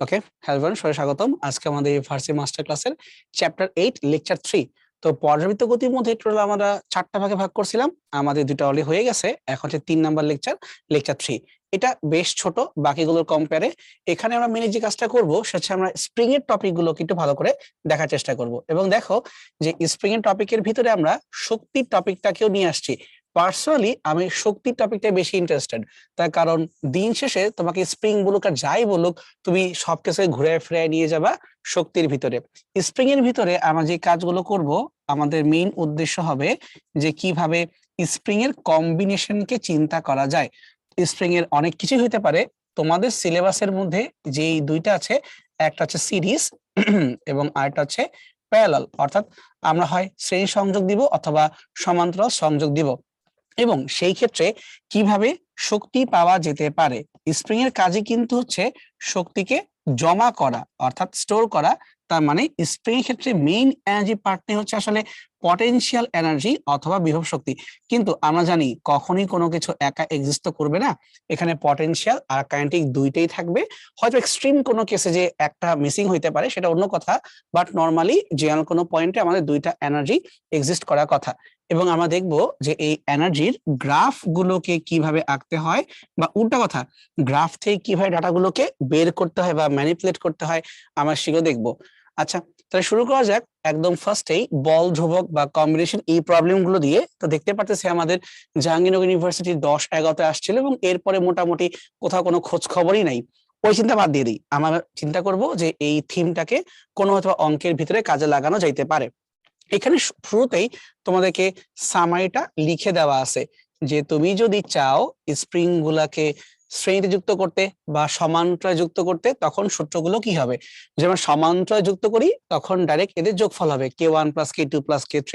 ওকে, hello everyone, সবাই স্বাগতম। আজকে আমাদের ভার্সি মাস্টার ক্লাসের চ্যাপ্টার 8 লেকচার 3। তো পর্যাবৃত্ত গতির মধ্যে টোটাল আমরা 4টা ভাগে ভাগ করছিলাম, আমাদের 2টা অলরেডি হয়ে গেছে। এখন হচ্ছে 3 নাম্বার লেকচার, লেকচার 3। এটা বেশ ছোট বাকিগুলোর কম্পেয়ারে। এখানে আমরা মেনে যে কাজটা করব সেটা হচ্ছে আমরা স্প্রিং এর টপিক গুলোকে একটু ভালো করে দেখার চেষ্টা করব, এবং দেখো যে স্প্রিং এর টপিকের ভিতরে আমরা শক্তির টপিকটাকেও নিয়ে আসছি। পার্সোনালি আমি শক্তির টপিকটাই বেশি ইন্টারেস্টেড, তার কারণ দিন শেষে তোমাকে স্প্রিং বলুক আর যাই বলুক, তুমি সবকিছু ঘুরে ফিরে নিয়ে যাবা শক্তির ভিতরে। স্প্রিং এর ভিতরে আমরা যে কাজগুলো করব, আমাদের মেইন উদ্দেশ্য হবে যে কিভাবে স্প্রিং এর কম্বিনেশনকে চিন্তা করা যায়। স্প্রিং এর অনেক কিছু হতে পারে। তোমাদের সিলেবাসের মধ্যে যেই দুইটা আছে, একটা হচ্ছে সিরিজ এবং আরেকটা হচ্ছে প্যারালাল, অর্থাৎ আমরা হয় শ্রেণী সংযোগ দিব অথবা সমান্তরাল সংযোগ দিব। এবং সেই ক্ষেত্রে কিভাবে শক্তি পাওয়া যেতে পারে। স্প্রিং এর কাজই কিন্তু হচ্ছে শক্তিকে জমা করা অর্থাৎ স্টোর করা। তার মানে স্প্রিং এর ক্ষেত্রে মেইন এনার্জি পার্টটি হচ্ছে আসলে পটেনশিয়াল এনার্জি অথবা বিভব শক্তি। কিন্তু আমরা জানি কখনোই কোনো কিছু একা এক্সিস্ট করবে না, এখানে পটেনশিয়াল আর কাইনেটিক দুইটাই থাকবে। হয়তো এক্সট্রিম কোনো কেসে যে একটা মিসিং হইতে পারে সেটা অন্য কথা, বাট নর্মালি জেনারেল কোনো পয়েন্টে আমাদের দুইটা এনার্জি এক্সিস্ট করার কথা। এবং আমরা দেখব যে এই এনার্জির গ্রাফ গুলোকে কিভাবে আঁকতে হয়, বা উল্টা কথা গ্রাফ থেকে কিভাবে ডাটাগুলোকে বের করতে হয় বা ম্যানিপুলেট করতে হয় আমরা সেগুলো দেখবো। আচ্ছা, তাহলে শুরু করা যাক একদম ফার্স্টেই বল ধ্রুবক বা কম্বিনেশন এই প্রবলেম গুলো দিয়ে। তো দেখতে পাচ্ছি আমাদের জাহাঙ্গীরনগর ইউনিভার্সিটি 10-11-তে আসছিল, এবং এরপরে মোটামুটি কোথাও কোনো খোঁজ খবরই নাই। ওই চিন্তা বাদ দিয়ে দিই, আমরা চিন্তা করব যে এই থিমটাকে কোনো হয়তো অঙ্কের ভিতরে কাজে লাগানো যাইতে পারে। এখানে শুরুতেই তোমাদেরকে সামারিটা লিখে দেওয়া আছে যে তুমি যদি চাও স্প্রিং গুলাকে শ্রেণীতে যুক্ত করতে বা সমান্তরালে যুক্ত করতে, তখন সূত্রগুলো কি হবে। যেমন সমান্তরালে যুক্ত করি তখন ডাইরেক্ট এদের যোগফল হবে K1 + K2 + K3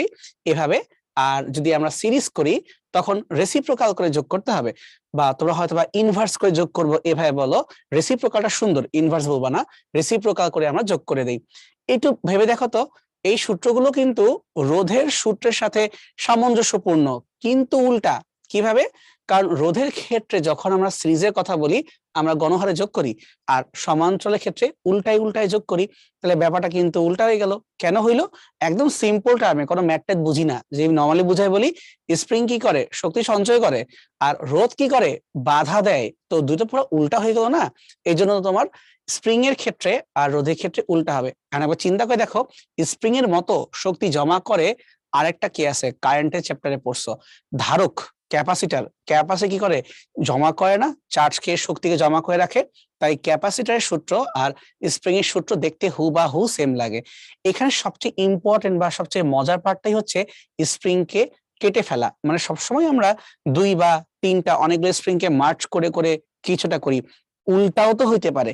এভাবে। আর যদি আমরা সিরিজ করি তখন রেসিপ্রোকাল করে যোগ করতে হবে, বা তোমরা হয়তো বা ইনভার্স করে যোগ করবো এভাবে বলো। রেসিপ্রোকালটা সুন্দর, ইনভার্স বলবা না, রেসিপ্রোকাল করে আমরা যোগ করে দেই। একটু ভেবে দেখো তো, এই সূত্রগুলো কিন্তু রোধের সূত্রের সাথে সামঞ্জস্যপূর্ণ, কিন্তু উল্টা। কিভাবে? কারণ রোধের ক্ষেত্রে যখন আমরা সিরিজের কথা বলি আমরা গণহারে যোগ করি, আর সমান্তরালের ক্ষেত্রে উল্টাই উল্টাই যোগ করি। তাহলে ব্যাপারটা কিন্তু উল্টা হয়ে গেল। কেন হইলো? একদম সিম্পল টার্মে, কোনো ম্যাথ বুঝি না, যে নর্মালি বুঝাই বলি। স্প্রিং কি করে? শক্তি সঞ্চয় করে। আর রোধ কি করে? বাধা দেয়। তো দুটো পুরো উল্টা হয়ে গেল না? এই জন্য তোমার স্প্রিং এর ক্ষেত্রে আর রোধের ক্ষেত্রে উল্টা হবে। আর একবার চিন্তা করে দেখো, স্প্রিং এর মতো শক্তি জমা করে আরেকটা কি আছে, কারেন্টের চ্যাপ্টারে পড়ছো, ধারক, ক্যাপাসিটর। ক্যাপাসিটর কি করে? জমা করে না, চার্জকে শক্তিকে জমা করে রাখে। তাই ক্যাপাসিটরের সূত্র আর স্প্রিং এর সূত্র দেখতে হুবাহু সেম লাগে। এখানে সবচেয়ে ইম্পর্টেন্ট বা সবচেয়ে মজার পার্টটাই হচ্ছে স্প্রিং কে কেটে ফেলা। মানে সবসময় আমরা 2 বা 3টা অনেকগুলো স্প্রিং কে মার্চ করে করে কিছুটা করি, উল্টাও তো হইতে পারে।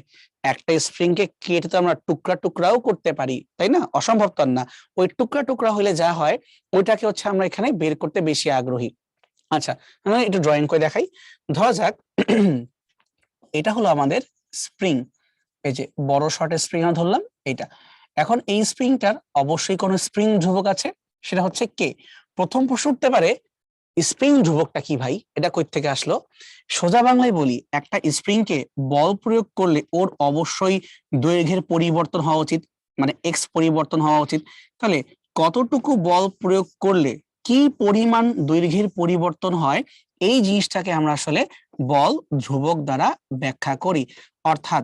একটা স্প্রিং কে কেটে তো আমরা টুকরা টুকরাও করতে পারি, তাই না? অসম্ভব তো না। ওই টুকরা টুকরা হলে যা হয় ওইটাকে হচ্ছে আমরা এখানে বের করতে বেশি আগ্রহী। আচ্ছা, আমি একটু ড্রয়িং করে দেখাই। ধরা যাক এটা হলো আমাদের স্প্রিং। এই যে বড় শর্টের স্প্রিং আমরা ধরলাম এটা। এখন এই স্প্রিংটার অবশ্যই কোনো স্প্রিং ধ্রুবক আছে, সেটা হচ্ছে কে। প্রথম প্রশ্ন উঠতে পারে, স্প্রিং ধ্রুবকটা কি ভাই, এটা কই থেকে আসলো? সোজা বাংলায় বলি, একটা স্প্রিং কে বল প্রয়োগ করলে ওর অবশ্যই দৈর্ঘ্যের পরিবর্তন হওয়া উচিত, মানে এক্স পরিবর্তন হওয়া উচিত। তাহলে কতটুকু বল প্রয়োগ করলে কি পরিমাণ দৈর্ঘ্যের পরিবর্তন হয়, এই জিনিসটাকে আমরা আসলে বল ধ্রুবক দ্বারা ব্যাখ্যা করি। অর্থাৎ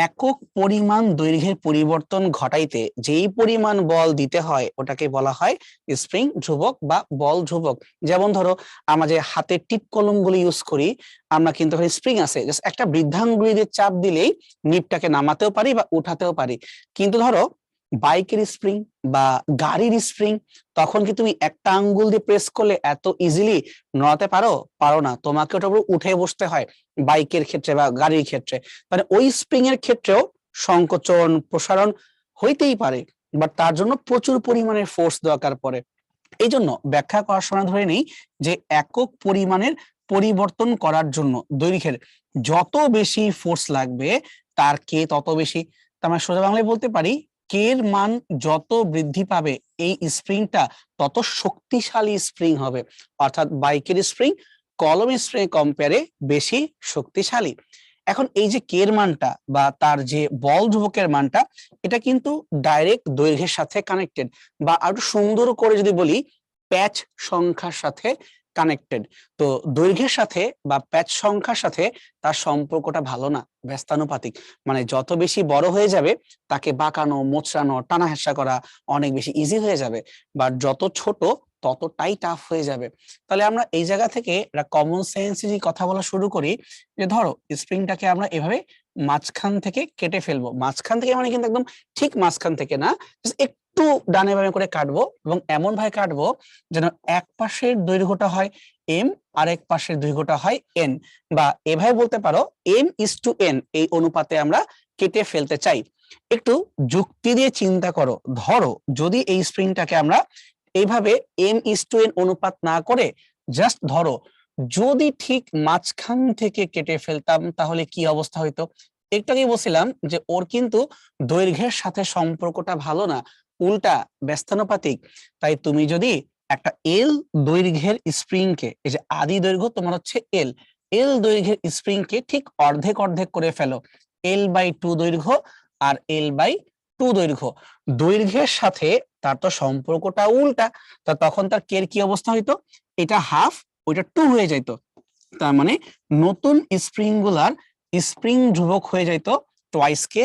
একক পরিমাণ দৈর্ঘ্যের পরিবর্তন ঘটাইতে যেই পরিমাণ বল দিতে হয় ওটাকে বলা হয় স্প্রিং ধ্রুবক বা বল ধ্রুবক। যেমন ধরো আমরা যে হাতের টিপ কলম গুলি ইউজ করি, আমরা কিন্তু স্প্রিং আছে, জাস্ট একটা বৃদ্ধাঙ্গুলি দিয়ে চাপ দিলেই নিপটাকে নামাতেও পারি বা উঠাতেও পারি। কিন্তু ধরো বাইকের স্প্রিং বা গাড়ির স্প্রিং, তখন কি তুমি একটা আঙ্গুল দিয়ে প্রেস করলে এত ইজিলি নড়াতে পারো? পারো না, তোমাকে ওটার উপর উঠে বসতে হয় বাইকের ক্ষেত্রে বা গাড়ির ক্ষেত্রে। মানে ওই স্প্রিং এর ক্ষেত্রেও সংকোচন প্রসারণ হইতেই পারে, বাট তার জন্য প্রচুর পরিমাণে ফোর্স দরকার পড়ে। এই জন্য ব্যাখ্যা করার সময় ধরে নেই যে একক পরিমাণের পরিবর্তন করার জন্য দৈর্ঘ্যের যত বেশি ফোর্স লাগবে তার কে তত বেশি। তার মানে সোজা বাংলায় বলতে পারি, কে এর মান যত বৃদ্ধি পাবে এই স্প্রিংটা তত শক্তিশালী স্প্রিং হবে। অর্থাৎ বাইকের স্প্রিং কলম স্প্রিং কম্পেয়ারে বেশি শক্তিশালী। এখন এই যে কে এর মানটা বা তার যে বল ধ্রুবকের মানটা, এটা কিন্তু ডাইরেক্ট দৈর্ঘ্যের সাথে কানেক্টেড, বা আরো সুন্দর করে যদি বলি প্যাচ সংখ্যার সাথে কানেক্টেড। তো দৈর্ঘ্যের সাথে বা প্যাচ সংখ্যার সাথে তার সম্পর্কটা ভালো না, ব্যস্তানুপাতিক। মানে যত বেশি বড় হয়ে যাবে তাকে বাঁকানো, মোচড়ানো, টানা হেঁচড়া করা অনেক বেশি ইজি হয়ে যাবে, বা যত ছোট ততটাই টাফ হয়ে যাবে। তাহলে আমরা এই জায়গা থেকে একটা কমন সেন্সেরই কথা বলা শুরু করি, যে ধরো স্প্রিংটাকে আমরা এভাবে মাঝখান থেকে কেটে ফেলবো। মাঝখান থেকে মানে কিন্তু একদম ঠিক মাঝখান থেকে না, একটু ডানে বামে করে কাটবো, এবং এমন ভাবে কাটবো যেন এক পাশের দৈর্ঘ্যটা হয় এম, আর এক পাশের দৈর্ঘ্যটা হয় এন, বা এভাবে বলতে পারো M:N এই অনুপাতে আমরা কেটে ফেলতে চাই। একটু যুক্তি দিয়ে চিন্তা করো, ধরো যদি এই স্প্রিংটাকে আমরা এইভাবে M:N অনুপাত না করে জাস্ট ধরো যদি ঠিক মাঝখান থেকে কেটে ফেলতাম তাহলে কি অবস্থা হইতো। একটু আগেই বলছিলাম যে ওর কিন্তু দৈর্ঘ্যের সাথে সম্পর্কটা ভালো না, উল্টা ব্যস্তানুপাতিক। তাই তুমি যদি একটা এল দৈর্ঘ্যের স্প্রিং কে, এই যে আদি দৈর্ঘ্য তোমার হচ্ছে এল, এল দৈর্ঘ্যের স্প্রিং কে ঠিক অর্ধেক অর্ধেক করে ফেলো, L/2 দৈর্ঘ্য আর L/2 দৈর্ঘ্য। দৈর্ঘ্যের সাথে তার তো সম্পর্কটা উল্টা, তা তখন তার কে এর কি অবস্থা হইতো, এটা হাফ ওইটা 2 হয়ে যাইতো। তার মানে নতুন স্প্রিং গুলার স্প্রিং ধ্রুবক হয়ে যাইতো টোয়াইস কে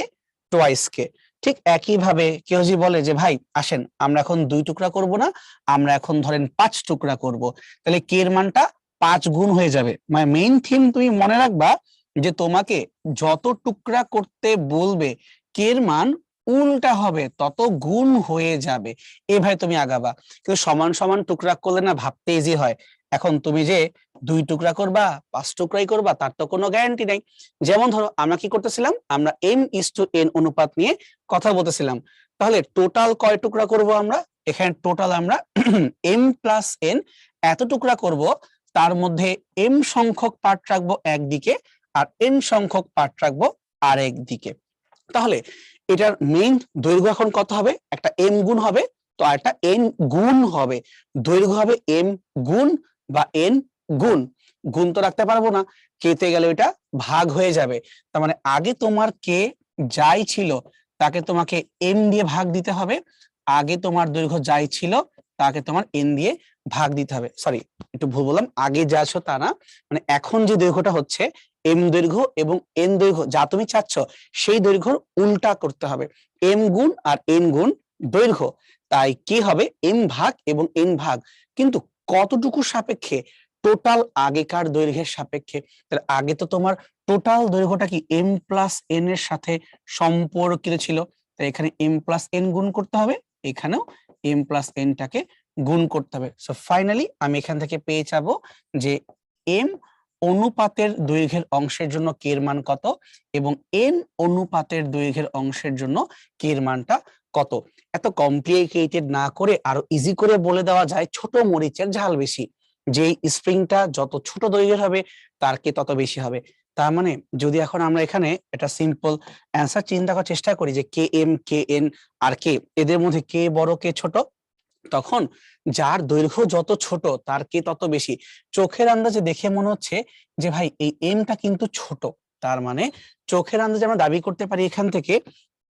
টোয়াইস কে। ঠিক একই ভাবে কেউ যদি বলে যে ভাই আসেন আমরা এখন 2 টুকরা করব না, আমরা এখন ধরেন 5 টুকরা করব, তাহলে কে এর মানটা 5 গুণ হয়ে যাবে। মানে মেইন থিম তুমি মনে রাখবা যে তোমাকে যত টুকরা করতে বলবে কে এর মান উল্টা হবে, তত গুণ হয়ে যাবে। এভাবে তুমি আগাবা। কিন্তু সমান সমান টুকরা করলে না ভাবতে ইজি হয়। এখন তুমি যে 2 টুকরা করবা 5 টুকরাই করবা তার তো কোনো গ্যারান্টি নাই। যেমন ধরো আমরা কি করতেছিলাম, আমরা M:N অনুপাত নিয়ে কথা বলতেছিলাম। তাহলে টোটাল কয় টুকরা করব আমরা, এখানে টোটাল আমরা M+N এত টুকরা করব, তার মধ্যে M সংখ্যক পার্ট রাখবো একদিকে আর N সংখ্যক পার্ট রাখবো আরেক দিকে। তাহলে এটার মেইন দৈর্ঘ্য এখন কত হবে, একটা M গুণ হবে, তো আরেকটা N গুণ হবে। দৈর্ঘ্য হবে M গুণ বা N গুণ। গুণ তো রাখতে পারবো না, কে তে গেলে ওইটা ভাগ হয়ে যাবে। তার মানে আগে তোমার কে যাই ছিল তাকে তোমাকে M দিয়ে ভাগ দিতে হবে, আগে তোমার দৈর্ঘ্য যাই ছিল তাকে তোমার N দিয়ে ভাগ দিতে হবে। সরি, একটু ভুল বললাম, আগে যা ছিল তা না, মানে এখন যে দৈর্ঘ্যটা হচ্ছে M দৈর্ঘ্য এবং N দৈর্ঘ্য যা তুমি চাচ্ছ সেই দৈর্ঘ্যর উল্টা করতে হবে, M গুণ আর N গুণ দৈর্ঘ্য। তাই কি হবে M ভাগ এবং N ভাগ, কিন্তু কতটুকু সাপেক্ষে, টোটাল আগেকার দৈর্ঘ্যের সাপেক্ষে। তাহলে আগে তো তোমার টোটাল দৈর্ঘ্যটা কি M+N এর সাথে সম্পর্কিত ছিল, তাই এখানে M+N গুণ করতে হবে, এখানেও M+N টাকে গুণ করতে হবে। সো ফাইনালি আমি এখান থেকে পেয়ে যাব যে M অনুপাতের দৈর্ঘ্যের অংশের জন্য কে এর মান কত, এবং N অনুপাতের দৈর্ঘ্যের অংশের জন্য কে এর মানটা কত। এত কমপ্লিকেটেড না করে আরো ইজি করে বলে দেওয়া যায়, ছোট মরিচের ঝাল বেশি। যে স্প্রিংটা যত ছোট দৈর্ঘ্যের হবে তার কে তত বেশি হবে। তার মানে যদি এখন আমরা এখানে একটা সিম্পল অ্যান্সার চিন্তা করার চেষ্টা করি যে কে এম, কে এন আর কে, এদের মধ্যে কে বড় কে ছোট, তখন যার দৈর্ঘ্য যত ছোট তার কে তত বেশি। চোখের আন্দাজে দেখে মনে হচ্ছে যে ভাই এই এমটা কিন্তু ছোট, তার মানে চোখের আন্দাজে আমরা দাবি করতে পারি এখান থেকে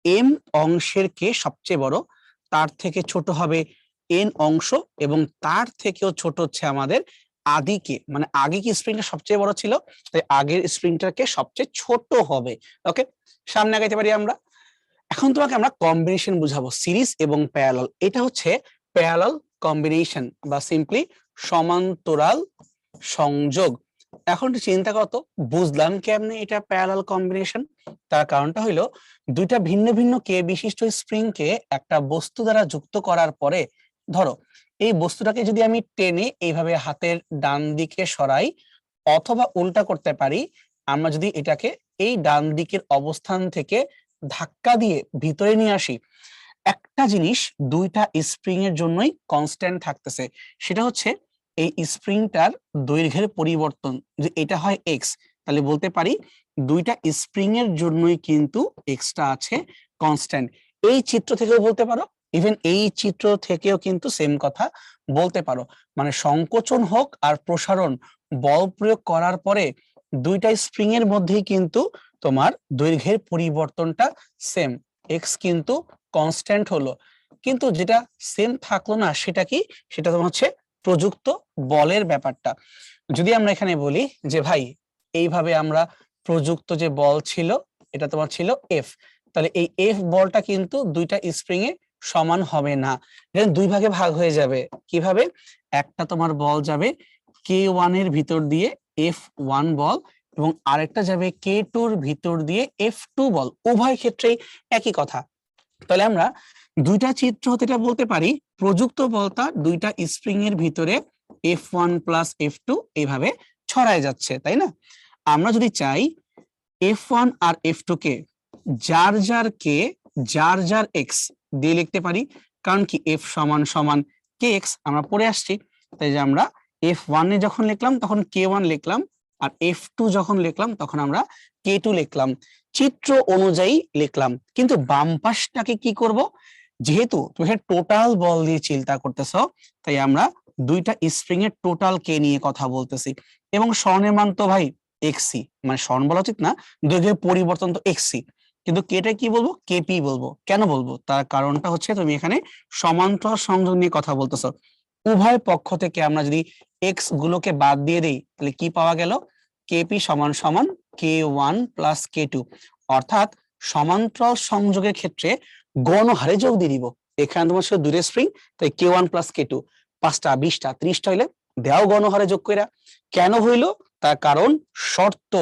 এম অংশের কে সবচেয়ে বড়, তার থেকে ছোট হবে এন অংশ, এবং তার থেকেও ছোট হচ্ছে আমাদের আদি কে। মানে আগে কি স্প্রিংটা সবচেয়ে বড় ছিল, তাই আগের স্প্রিংটাকে সবচেয়ে ছোট হবে। ওকে, সামনে আগাইতে পারি আমরা। এখন তোমাকে আমরা কম্বিনেশন বুঝাবো, সিরিজ এবং প্যারালাল। এটা হচ্ছে প্যারালাল কম্বিনেশন বা সিম্পলি সমান্তরাল সংযোগ। এখন একটু চিন্তা করো, বুঝলাম কেমনে এটা প্যারালাল কম্বিনেশন। তার কারণটা হইলো দুইটা ভিন্ন ভিন্ন কে বিশিষ্ট স্প্রিং কে একটা বস্তু দ্বারা যুক্ত করার পরে, ধরো এই বস্তুটাকে যদি আমি টেনে এইভাবে হাতের ডান দিকে সরাই, অথবা উল্টা করতে পারি, আমরা যদি এটাকে এই ডান দিকের অবস্থান থেকে ধাক্কা দিয়ে ভিতরে নিয়ে আসি, একটা জিনিস দুইটা স্প্রিং এর জন্যই কনস্ট্যান্ট থাকতেছে, সেটা হচ্ছে এই স্প্রিংটার দৈর্ঘ্যের পরিবর্তন। যে এটা হয় এক্স, তাহলে বলতে পারি দুইটা স্প্রিং এর জন্যই কিন্তু এক্সটা আছে কনস্ট্যান্ট। এই চিত্র থেকেও বলতে পারো, ইভেন এই চিত্র থেকেও কিন্তু সেম কথা বলতে পারো। মানে সংকোচন হোক আর প্রসারণ, বল প্রয়োগ করার পরে দুইটা স্প্রিং এর মধ্যেই কিন্তু তোমার দৈর্ঘ্যের পরিবর্তনটা সেম, এক্স কিন্তু কনস্ট্যান্ট হলো, কিন্তু যেটা সেম থাকলো না সেটা কি, সেটা তোমার হচ্ছে প্রযুক্ত বলের ব্যাপারটা। যদি আমরা এখানে বলি যে ভাই এইভাবে আমরা প্রযুক্ত যে বল ছিল এটা তোমার ছিল এফ, তাহলে এই এফ বলটা কিন্তু দুইটা স্প্রিং এ সমান হবে না, এটা দুই ভাগে ভাগ হয়ে যাবে। কিভাবে? একটা তোমার বল যাবে K1 এর ভিতর দিয়ে F1 বল, এবং আরেকটা যাবে K2 এর ভিতর দিয়ে F2 বল, উভয় ক্ষেত্রেই একই কথা। তাহলে আমরা দুইটা চিত্র হতে এটা বলতে পারি প্রযুক্ত বলটা দুইটা স্প্রিং এর ভিতরে F1 প্লাস F2 এইভাবে ছড়ায় যাচ্ছে, তাই না? আমরা যদি চাই F1 আর F2 কে যার যার কে যার যার এক্স দিয়ে লিখতে পারি, কারণ কি F সমান সমান kx আমরা পড়ে আসছি। তাই যে আমরা F1 এ যখন লিখলাম তখন K1 লিখলাম, আর F2 যখন লিখলাম তখন আমরা K2 লিখলাম, চিত্র অনুযায়ী লিখলাম। কিন্তু বাম পাশটাকে কি করব, যেহেতু তুমি টোটাল বল দিয়ে চিন্তা করতেছো, তাই আমরা দুইটা স্প্রিং এর টোটাল কে নিয়ে কথা বলতেছি, এবং স্বর্ণের মান তো ভাই এক্সি, মানে স্বর্ণ বলা উচিত না, দৈর্ঘ্যের পরিবর্তন তো এক্সি, কিন্তু কেটা কি বলবো, কেপি বলবো। কেন বলবো, তার কারণটা হচ্ছে তুমি এখানে সমান্তরাল সংযোগ নিয়ে কথা বলতেছো। উভয় পক্ষ থেকে আমরা যদি এক্স গুলোকে বাদ দিয়ে দিই তাহলে কি পাওয়া গেল, কেপি সমান সমান K1 প্লাস K2, অর্থাৎ সমান্তরাল সংযোগের ক্ষেত্রে গণহারে যোগ দিয়ে দিব। এখানে তোমার সাথে দুইটা স্প্রিং, তাই K1 প্লাস K2 5টা 20টা 30টা হইলে দেও গণহারে যোগ কইরা। কেন হইলো, তার কারণ শর্ত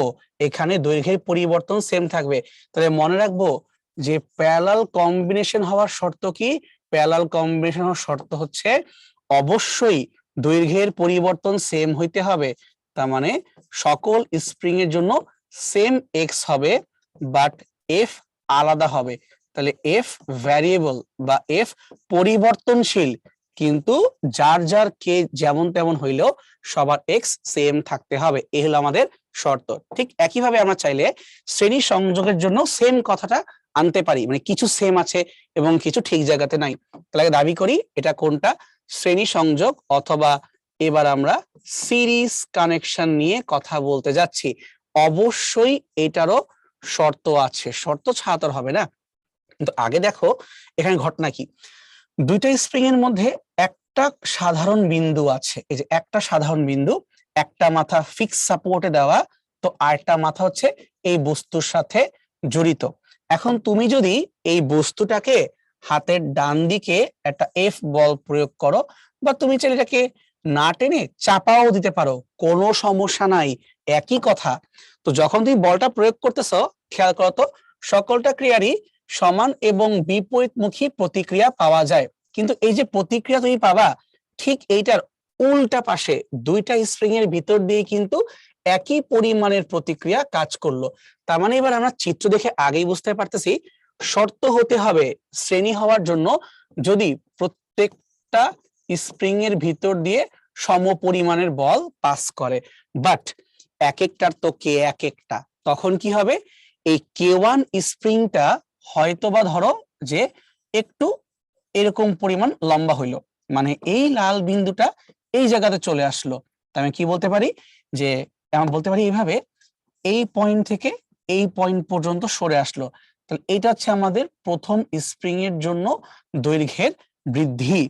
এখানে দৈর্ঘ্যের পরিবর্তন সেম থাকবে। তাহলে মনে রাখবো যে প্যারালাল কম্বিনেশন হওয়ার শর্ত কি, প্যারালাল কম্বিনেশন হওয়ার শর্ত হচ্ছে অবশ্যই দৈর্ঘ্যের পরিবর্তন সেম হইতে হবে। তার মানে সকল স্প্রিং এর জন্য সেম এক্স হবে, বাট এফ আলাদা হবে। তাহলে এফ ভ্যারিয়েবল বা এফ পরিবর্তনশীল, কিন্তু যার যার কে যেমন তেমন হইলেও সবার এক্স সেম থাকতে হবে, এই হলো আমাদের শর্ত। ঠিক একইভাবে আমরা চাইলে শ্রেণী সংযোগের জন্য সেম কথাটা আনতে পারি, মানে কিছু সেম আছে এবং কিছু ঠিক জায়গাতে নাই। তাহলে দাবি করি এটা কোনটা, শ্রেণী সংযোগ, অথবা এবার আমরা সিরিজ কানেকশন নিয়ে কথা বলতে যাচ্ছি। অবশ্যই এটারও শর্ত আছে, শর্ত ছাড়া তো হবে না। কিন্তু আগে দেখো এখানে ঘটনা কি, দুইটা স্প্রিং এর মধ্যে একটা সাধারণ বিন্দু আছে, এই যে একটা সাধারণ বিন্দু, একটা মাথা ফিক্স সাপোর্টে দেওয়া, তো আরেকটা মাথা হচ্ছে এই বস্তুর সাথে জড়িত। এখন তুমি যদি এই বস্তুটাকে হাতের ডান দিকে একটা এফ বল প্রয়োগ করো, বা তুমি চাইলে এটাকে না টেনে চাপাও দিতে পারো, কোনো সমস্যা নাই, একই কথা। তো যখন তুমি বলটা প্রয়োগ করতেছো, খেয়াল করো তো সকলটা ক্রিয়ারই সমান এবং বিপরীতমুখী প্রতিক্রিয়া পাওয়া যায়, কিন্তু এই যে প্রতিক্রিয়া তুমি পাবা ঠিক এইটার উল্টা পাশে দুইটা স্প্রিং এর ভিতর দিয়ে কিন্তু একই পরিমাণের প্রতিক্রিয়া কাজ করলো। তার মানে এবার আমরা চিত্র দেখে আগেই বুঝতে পারতেছি শর্ত হতে হবে শ্রেণী হওয়ার জন্য, যদি প্রত্যেকটা স্প্রিং এর ভিতর দিয়ে সম পরিমাণের বল পাস করে, বাট এক একটার তো কে এক একটা, তখন কি হবে, এই K1 স্প্রিংটা হয়তোবা ধরো যে একটু এরকম পরিমাণ লম্বা হইলো, মানে এই লাল বিন্দুটা এই জায়গাতে চলে আসলো, তাই আমি কি বলতে পারি, যে আমরা বলতে পারি এইভাবে এই পয়েন্ট থেকে এই পয়েন্ট পর্যন্ত সরে আসলো। তাহলে এটা হচ্ছে আমাদের প্রথম স্প্রিং এর জন্য দৈর্ঘ্যের বৃদ্ধি।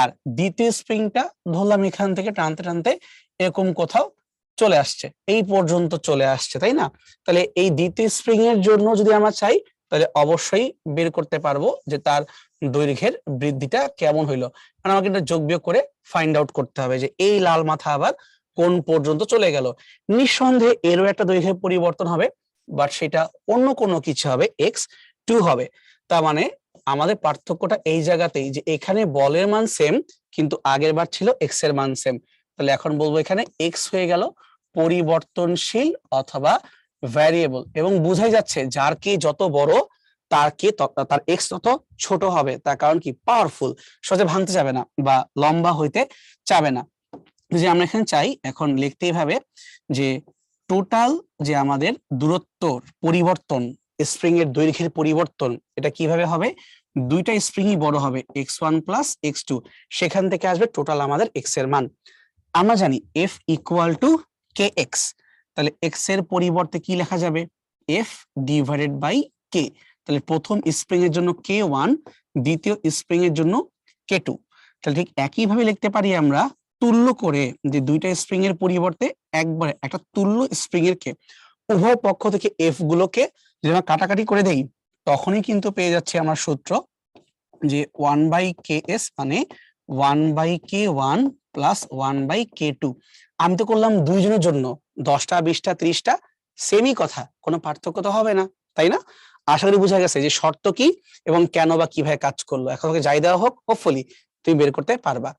আর দ্বিতীয় স্প্রিংটা ধরলাম এখান থেকে টানতে টানতে এরকম কোথাও চলে আসছে, এই পর্যন্ত চলে আসছে, তাই না? তাহলে এই দ্বিতীয় স্প্রিং এর জন্য যদি আমরা চাই তাহলে অবশ্যই বের করতে পারবো যে তার দৈর্ঘ্যের বৃদ্ধিটা কেমন হইলো, কারণ আমাকে এটা যোগ বিয়োগ করে ফাইন্ড আউট করতে হবে যে এই লাল মাথা আবার কোন পর্যন্ত চলে গেল। নিঃসন্দেহে এরও একটা দৈর্ঘ্যের পরিবর্তন হবে, বাট সেটা অন্য কোনো কিছু হবে, x2 হবে। তার মানে আমাদের পার্থক্যটা এই জায়গাতেই, যে এখানে বলের মান সেম কিন্তু আগের বার ছিল x এর মান সেম, তাহলে এখন বলবো এখানে x হয়ে গেল পরিবর্তনশীল অথবা ভ্যারিয়েবল, এবং বোঝাই যাচ্ছে যার কে যত বড় তার কে তার এক্স তত ছোট হবে, তার কারণ কি পাওয়ারফুল, সহজে ভাঙতে যাবে না বা লম্বা হইতে চাবে না। যে আমরা এখানে চাই এখন লিখতেই ভাবে যে টোটাল যে আমাদের দূরত্ব পরিবর্তন, স্প্রিং এর দৈর্ঘ্যের পরিবর্তন, এটা কিভাবে হবে, দুইটা স্প্রিংই বড় হবে x1 প্লাস x2, সেখান থেকে আসবে টোটাল আমাদের x এর মান। আমরা জানি f ইকুয়াল টু kx, তাহলে এক্স এর পরিবর্তে কি লেখা যাবে, এফ ডিভাইডেড বাই কে। তাহলে প্রথম স্প্রিং এর জন্য K1, দ্বিতীয় স্প্রিং এর জন্য K2। তাহলে ঠিক একইভাবে লিখতে পারি আমরা তুল্য করে, যে দুইটা স্প্রিং এর পরিবর্তে একবারে একটা তুল্য স্প্রিং এর কে, উভয় পক্ষ থেকে এফ গুলোকে যদি আমরা কাটাকাটি করে দেই, তখনই কিন্তু পেয়ে যাচ্ছে আমার সূত্র যে 1/ks মানে 1/K1 প্লাস 1/K2। আমি তো করলাম দুইজনের জন্য, 10টা 20টা 30টা সেমই কথা, কোনো পার্থক্য তো হবে না, তাই না? আশা করি বোঝা গেছে যে শর্ত কি এবং কেন বা কিভাবে কাজ করলো। এখন ওকে যাই দেওয়া হোক, হোপফুলি তুমি বের করতে পারবা।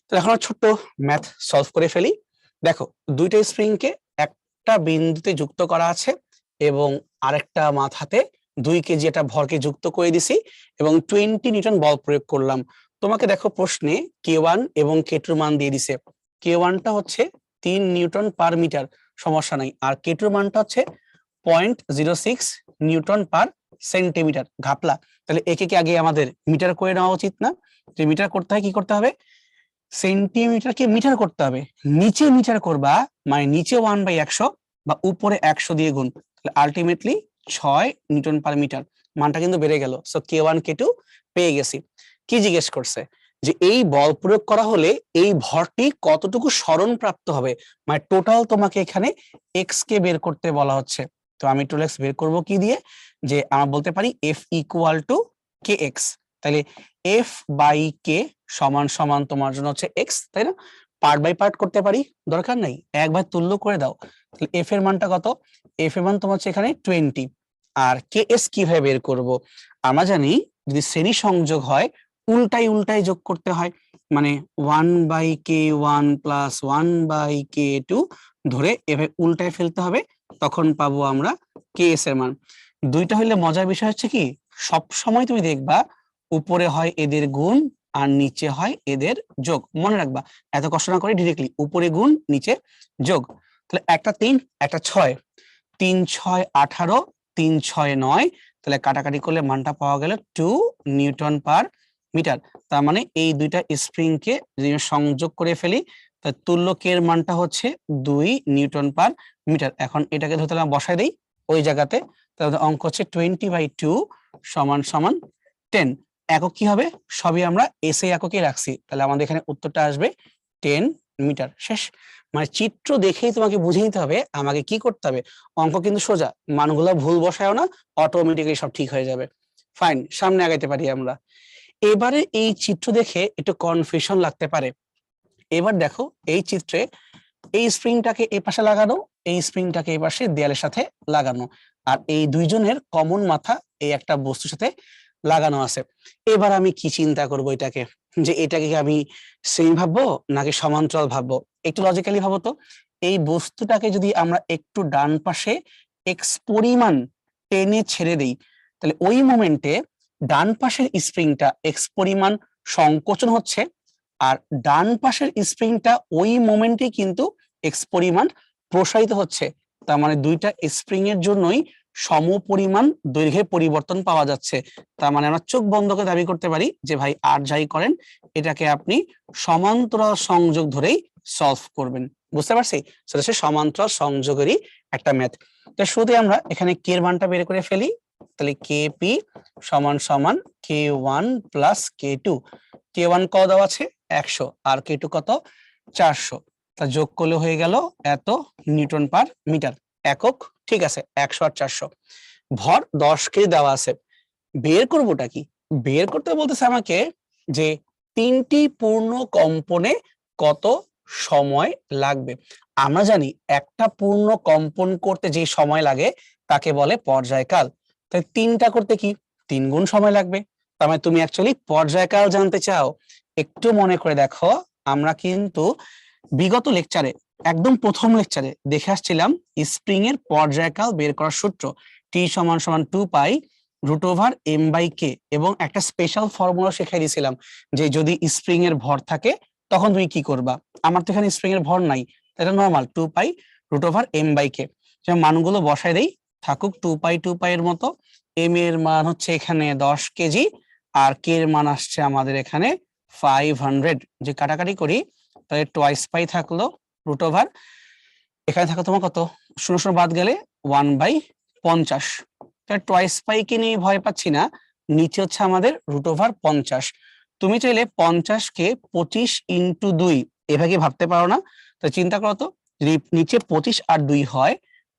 তো এখন আমরা ছোট্ট ম্যাথ সলভ করে ফেলি। দেখো, দুইটা স্প্রিং কে একটা বিন্দুতে যুক্ত করা আছে এবং আরেকটা মাথাতে 2 কেজি একটা ভরকে যুক্ত করে দিছি এবং 20 নিউটন বল প্রয়োগ করলাম। তোমাকে দেখো প্রশ্নে K1 এবং K2 মান দিয়ে দিছে। K1 টা হচ্ছে 3 নিউটন পার মিটার, সমস্যা নাই। আর K2 মানটা হচ্ছে 0.06 নিউটন পার সেন্টিমিটার। ঘাপলা, তাহলে একে কি আগে আমাদের মিটার করে নেওয়া উচিত না? যে মিটার করতে হয় কি করতে হবে, সেন্টিমিটারকে মিটার করতে হবে। নিচে মিটার করবা মানে নিচে 1/100 বা উপরে 100 দিয়ে গুণ, তাহলে আলটিমেটলি 6 নিউটন পার মিটার। মানটা কিন্তু বেড়ে গেল। সো K1 K2 পেয়ে গেছি। কি জিজ্ঞেস করছে, যে এই বল প্রয়োগ করা হলে এই ভরটি কতটুকু সরণ প্রাপ্ত হবে, মানে টোটাল তোমাকে এখানে এক্স কে বের করতে বলা হচ্ছে। তো আমি টোটাল এক্স বের করব কি দিয়ে, যে আমরা বলতে পারি F equal to K x. তাহলে এফ বাই কে সমান সমান তোমার জন্য হচ্ছে এক্স, তাই না? পার্ট বাই পার্ট করতে পারি, দরকার নাই, একবার তুল্য করে দাও। তাহলে এফ এর মানটা কত, এফ এর মান তোমার হচ্ছে এখানে 20। আর কে এস কিভাবে বের করব, আমরা জানি যদি শ্রেণী সংযোগ হয় উল্টাই উল্টাই যোগ করতে হয়, মানে 1/K1 প্লাস 1/K2 ধরে এভাবে উল্টায় ফেলতে হবে, তখন পাবো আমরা কে এস এর মান। দুইটা হইলে মজার বিষয় হচ্ছে কি, সব সময় তুমি দেখবা উপরে হয় এদের গুণ আর নিচে হয় এদের যোগ। মনে রাখবা, এত কষ্ট না করে ডিরেক্টলি উপরে গুণ নিচে যোগ। তাহলে একটা 3 একটা 6, 3 6 18, 3 6 9, তাহলে কাটাকাটি করলে মানটা পাওয়া গেল 2 নিউটন পার মিটার। তার মানে এই দুইটা স্প্রিং কে যদি সংযোগ করে ফেলি, তার তুল্য কে এর মানটা হচ্ছে 2 নিউটন পার মিটার। এখন এটাকে ধরতে বসাই দেই ওই জায়গাতে, তাহলে অঙ্ক হচ্ছে 20/2 সমান সমান 10। একক কি হবে, সবই আমরা এসে এককে রাখছি, তাহলে আমাদের এখানে উত্তরটা আসবে 10 মিটার। শেষ। মানে চিত্র দেখেই তোমাকে বুঝে নিতে হবে আমাকে কি করতে হবে। অঙ্ক কিন্তু সোজা, মানগুলো ভুল বসায়ও না, অটোমেটিক্যালি সব ঠিক হয়ে যাবে। ফাইন, সামনে আগাইতে পারি আমরা। এবারে এই চিত্র দেখে একটু কনফিউশন লাগতে পারে। এবার দেখো এই চিত্রে এই স্প্রিংটাকে এই পাশে লাগানো, এই স্প্রিংটাকে এই পাশে দেয়ালের সাথে লাগানো, আর এই দুইজনের কমন মাথা এই একটা বস্তুর সাথে লাগানো আছে। এবার আমি কি চিন্তা করব এটাকে, যে এটাকে কি আমি সেম ভাববো নাকি সমান্তরাল ভাববো? একটু লজিক্যালি ভাবো তো। এই বস্তুটাকে যদি আমরা একটু ডান পাশে এক্স পরিমাণ টেনে ছেড়ে দেই, তাহলে ওই মোমেন্টে ডান পাশের স্প্রিংটা এক্স পরিমাণ সংকোচন হচ্ছে, আর ডান পাশের স্প্রিংটা ওই মোমেন্টে কিন্তু এক্স পরিমাণ প্রসারিত হচ্ছে। তার মানে দুইটা স্প্রিং এর জন্যই সমপরিমাণ দৈর্ঘ্যে পরিবর্তন পাওয়া যাচ্ছে। তার মানে আমরা চোখ বন্ধ করে দাবি করতে পারি যে ভাই আর যাই করেন এটাকে আপনি সমান্তরাল সংযোগ ধরেই সলভ করবেন। বুঝতে পারছি? সেটা হচ্ছে সমান্তরাল সংযোগেরই একটা ম্যাথ। তো শুরুতে আমরা এখানে কে এর মানটা বের করে ফেলি। তাহলে কেপি সমান সমান K1 প্লাস K2। K1 কত দেওয়া আছে 100, আর K2 কত 400। তা যোগ করলে হয়ে গেল এত নিউটন পার মিটার। একক ঠিক আছে, 100 আর 400। ভর 10 কেজি দেওয়া আছে। বের করবোটা কি, বের করতে বলতেছে আমাকে যে 3টি পূর্ণ কম্পনে কত সময় লাগবে। আমরা জানি একটা পূর্ণ কম্পন করতে যে সময় লাগে তাকে বলে পর্যায়কাল। তাই 3টা করতে কি 3 গুণ সময় লাগবে। তার মানে তুমি অ্যাকচুয়ালি পর্যায়কাল জানতে চাও। একটু মনে করে দেখো, আমরা কিন্তু বিগত লেকচারে একদম প্রথম লেকচারে দেখে আসছিলাম স্প্রিং এর পর্যায়কাল বের করার সূত্র, টি সমান সমান 2π√m/k, এবং একটা স্পেশাল ফর্মুলা শেখাই দিয়েছিলাম যে যদি স্প্রিং এর ভর থাকে তখন তুমি কি করবা। আমার তো এখানে স্প্রিং এর ভর নাই, এটা নর্মাল 2π√m/k। মানগুলো বসাই দেই, থাকুক 2π এর মতো। এম এর মান হচ্ছে এখানে 10 কেজি, আর কে এর মান আসছে আমাদের এখানে 500। যে কাটাকাটি করি তাহলে টোয়াইস পাই থাকলো √, এখানে থাকো তোমার কত, 0 বাদ গেলে 1/50। টোয়াইস পাইকে নিয়ে ভয় পাচ্ছি না, নিচে হচ্ছে আমাদের √50। তুমি চাইলে 50-কে 25 × 2 এভাবে ভাবতে পারো না? তো চিন্তা করো তো, যদি নিচে 25 আর 2 হয়,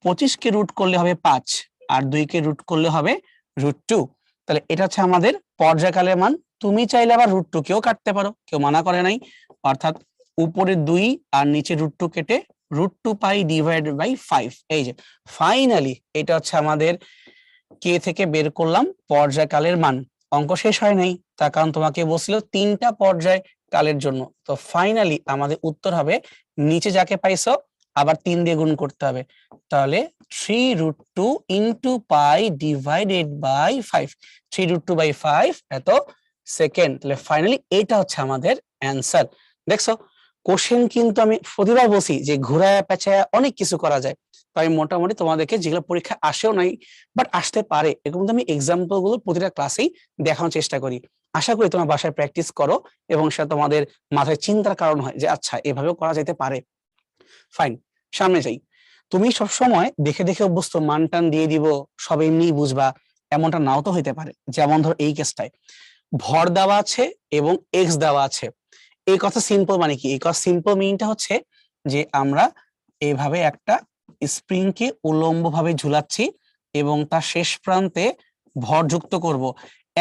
25-কে রুট করলে হবে 5, আর 2-কে রুট করলে হবে √2। তাহলে এটা হচ্ছে আমাদের পর্যায়কালের মান। তুমি চাইলে আবার √2 কেও কাটতে পারো, কেউ মানা করে নাই। অর্থাৎ উপরে 2 আর নিচে √2 কেটে √2π/5। এই যে ফাইনালি এটা হচ্ছে আমাদের কে থেকে বের করলাম পর্যায়কালের মান। অঙ্ক শেষ হয় নাই, তার কারণ তোমাকে বলছিল 3টা পর্যায় কালের জন্য। তো ফাইনালি আমাদের উত্তর হবে, নিচে যাকে পাইছো আবার 3 দিয়ে গুণ করতে হবে, তাহলে 3√2 × π/5, 3√2/5 এত সেকেন্ড। তাহলে ফাইনালি এটা হচ্ছে আমাদের অ্যান্সার। দেখছো, কোশ্চেন কিন্তু আমি প্রতিবার বলছি যে ঘোরায় পেঁচায় অনেক কিছু করা যায়। তো আমি মোটামুটি তোমাদেরকে যেগুলো পরীক্ষা আসেও নাই বাট আসতে পারে এরকম আমি এক্সাম্পল গুলো প্রতিটা ক্লাসেই দেখানোর চেষ্টা করি। আশা করি তোমার বাসায় প্র্যাকটিস করো এবং সেটা তোমাদের মাথায় চিন্তার কারণ হয় যে আচ্ছা এভাবেও করা যেতে পারে। ফাইন, সামনে যাই। তুমি সবসময় দেখে দেখে অভ্যস্ত, মান টান দিয়ে দিব সব এমনি বুঝবা, এমনটা নাও তো হইতে পারে। যেমন ধর এই কেসটায় ভর দেওয়া আছে এবং এক্স দেওয়া আছে। এই কথা সিম্পল মানে কি, এই কথা সিম্পল মিনিংটা হচ্ছে যে আমরা এইভাবে একটা স্প্রিং কে উলম্ব ভাবে ঝুলাচ্ছি এবং তার শেষ প্রান্তে ভর যুক্ত করব।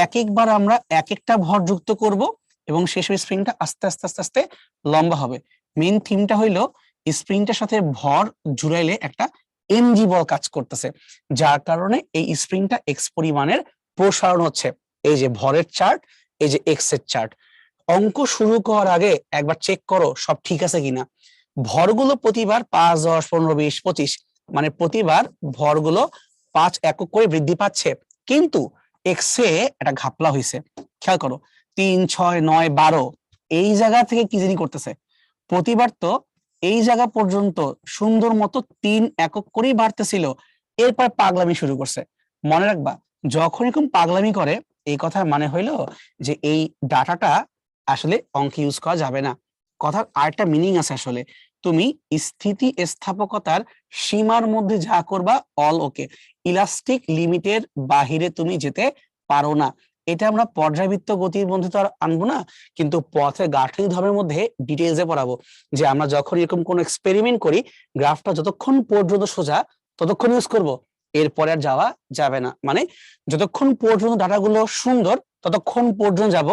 এক একবার আমরা এক একটা ভর যুক্ত করব এবং শেষের স্প্রিংটা আস্তে আস্তে আস্তে আস্তে লম্বা হবে। মেইন থিমটা হইলো স্প্রিংটার সাথে ভর ঝুলাইলে একটা এমজি বল কাজ করতেছে, যার কারণে এই স্প্রিংটা এক্স পরিমাণের প্রসারণ হচ্ছে। এই যে ভরের চার্ট, এই যে এক্স এর চার্ট। অঙ্ক শুরু করার আগে একবার চেক করো সব ঠিক আছে কিনা। ভরগুলো প্রতিবার 5, 10, 15, 20, 25 মানে প্রতিবার ভরগুলো 5 একক করে বৃদ্ধি পাচ্ছে, কিন্তু এক্সে একটা ঘাপলা হয়েছে। খেয়াল করো, 3, 6, 9, 12 এই জায়গা থেকে কি জানি করতেছে। প্রতিবার তো এই জায়গা পর্যন্ত সুন্দর মতো 3 একক করেই বাড়তেছিল, এরপর পাগলামি শুরু করছে। মনে রাখবা, যখন এরকম পাগলামি করে এই কথার মানে হইলো যে এই ডাটাটা আসলে অঙ্কে ইউজ করা যাবে না। কথার আরেকটা মিনিং আছে আসলে, তুমি স্থিতি স্থাপকতার সীমার মধ্যে যা করবা অল ওকে, ইলাস্টিক লিমিটের বাহিরে তুমি যেতে পারো না। এটা আমরা পর্যায়বৃত্ত গতির মধ্যে তো আর আনবো না, কিন্তু পথের গাঠনিক ধর্মের মধ্যে ডিটেইলসে পড়াবো যে আমরা যখন এরকম কোন এক্সপেরিমেন্ট করি গ্রাফটা যতক্ষণ পর্যন্ত সোজা ততক্ষণ ইউজ করব, এরপরে আর যাওয়া যাবে না। মানে যতক্ষণ পর্যন্ত ডাটাগুলো সুন্দর ততক্ষণ পর্যন্ত যাব,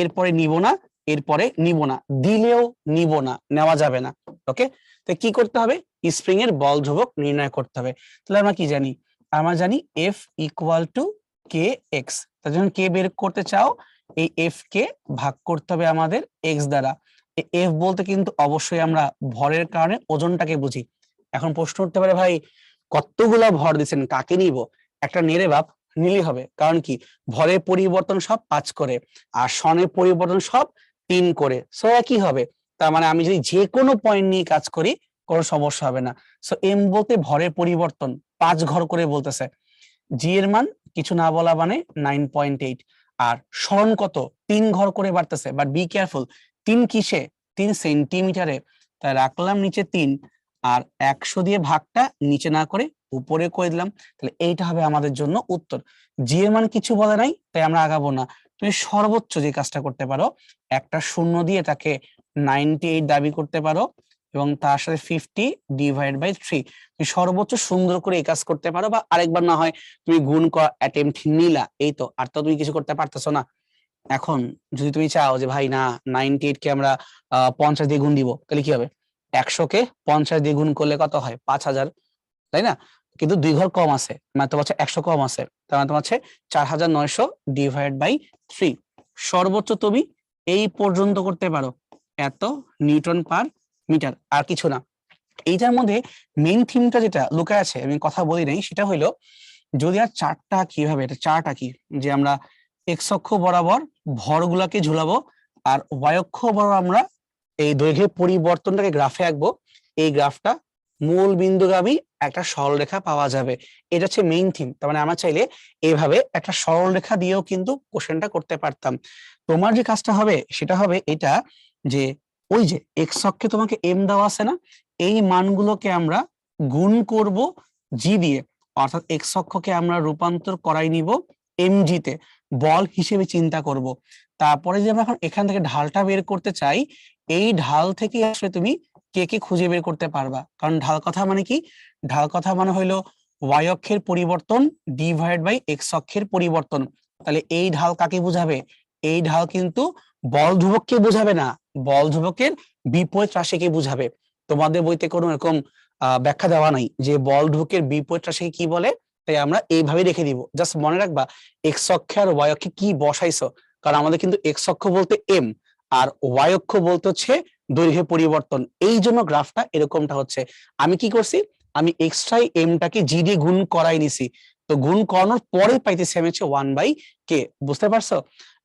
এরপরে নিব না, এরপরে নিব না, দিলেও নিব না, নেওয়া যাবে না। ওকে, তো কি করতে হবে, স্প্রিং এর বল ধ্রুবক নির্ণয় করতে হবে। তাহলে আমরা কি জানি, আমরা জানি F = kx। তাই যখন কে বের করতে চাও এই F কে ভাগ করতে হবে আমাদের x দ্বারা। F বলতে কিন্তু অবশ্যই আমরা ভরের কারণে ওজনটাকে বুঝি। এখন প্রশ্ন উঠতে পারে, ভাই কতগুলা ভর দিচ্ছেন কাকে নিব? একটা নেড়ে বাপ নিলেই হবে, কারণ কি ভরের পরিবর্তন সব 5 করে আর সনের পরিবর্তন সব 3 করে, সো একই হবে। তার মানে আমি যদি যে কোনো পয়েন্ট নিয়ে কাজ করি কোনো সমস্যা হবে না। সো এম বলতে ভরের পরিবর্তন 5 ঘর করে বলতেছে, জি এর মান কিছু না বলা মানে 9.8, আর সরণ কত 3 ঘর করে বাড়তেছে। বাট বি কেয়ারফুল, 3 কিসে, 3 সেন্টিমিটারে। তাই রাখলাম নিচে 3 আর 100 দিয়ে ভাগটা নিচে না করে উপরে করে দিলাম। তাহলে এইটা হবে আমাদের জন্য উত্তর। জি এর মান কিছু বলে নাই তাই আমরা আগাবো না। তুমি সর্বোচ্চ যে কাজটা করতে পারো, একটা শূন্য দিয়ে তাকে 98 দাবি করতে পারো এবং তার সাথে 50/3 তুমি সর্বোচ্চ সুন্দর করে এই কাজ করতে পারো। বা আরেকবার না হয় তুমি গুণ করা অ্যাটেম্প্ট নিলা, এই তো, আর তো তুমি কিছু করতে পারতেছো না। এখন যদি তুমি চাও যে ভাই না 98 কে আমরা 50 দিয়ে গুণ দিব, তাহলে কি হবে, 100 কে 50 দিয়ে গুণ করলে কত হয়, 5000, তাই না? কিন্তু 2 ঘর কম আছে মানে তোমার হচ্ছে 100 কম আছে, তার মানে তোমার হচ্ছে 4900/3। সর্বোচ্চ তুমি এই পর্যন্ত করতে পারো, এত নিউটন পার মিটার, আর কিছু না। এইটার মধ্যে মেইন থিমটা যেটা লুকায় আছে আমি কথা বলি নাই, সেটা হইলো যদি আর চার্টটা কিভাবে, এটা চার্ট আঁকি যে আমরা এক্স অক্ষ বরাবর ভরগুলাকে ঝুলাবো আর ওয়াই অক্ষ বরাবর আমরা এই দৈর্ঘ্যের পরিবর্তনটাকে গ্রাফে আঁকবো। এই গ্রাফটা মূল বিন্দুগামী একটা সরলরেখা পাওয়া যাবে, এটা হচ্ছে মেইন থিম। তার মানে আমরা চাইলে এইভাবে একটা সরলরেখা দিয়েও কিন্তু কোশ্চেনটা করতে পারতাম। তোমার যে কাজটা হবে সেটা হবে এটা, যে ওই যে এক্স অক্ষে তোমাকে এম দেওয়া আছে না, এই মানগুলোকে আমরা গুণ করব জি দিয়ে, অর্থাৎ এক্স অক্ষকে আমরা রূপান্তর করাই নিব এমজি তে, বল হিসেবে চিন্তা করব। তারপরে যে আমরা এখন এখান থেকে ঢালটা বের করতে চাই, এই ঢাল থেকে আসলে তুমি কে কে খুঁজে বের করতে পারবা, কারণ ঢাল কথা মানে কি, ঢাল কথা মানে হইলো ওয়াই অক্ষের পরিবর্তন ডিভাইড বাই এক্স অক্ষের পরিবর্তন। তাহলে এই ঢাল কাকে বুঝাবে, এই ঢাল কিন্তু বল ধ্রুবককে বুঝাবে না, বল ধ্রুবকের বিপরীত রাশিকে বুঝাবে। তোমাদের বইতে কোনো এরকম ব্যাখ্যা দেওয়া নাই যে বল ধ্রুবকের বিপরীত রাশিকে কি বলে, তাই আমরা এইভাবে রেখে দিব। জাস্ট মনে রাখবা এক্স অক্ষে আর ওয়াই অক্ষে কি বসাইছো, কারণ আমাদের কিন্তু এক্স অক্ষ বলতে এম আর ওয়াই অক্ষ বলতে হচ্ছে দৈর্ঘ্যের পরিবর্তন, এই জন্য গ্রাফটা এরকমটা হচ্ছে। আমি কি করছি, আমি এক্সট্রাই এমটাকে জি দিয়ে গুণ করাই নিছি, তো গুণ করানোর পরে পাইতেছি আমি হচ্ছে 1/k, বুঝতে পারছো?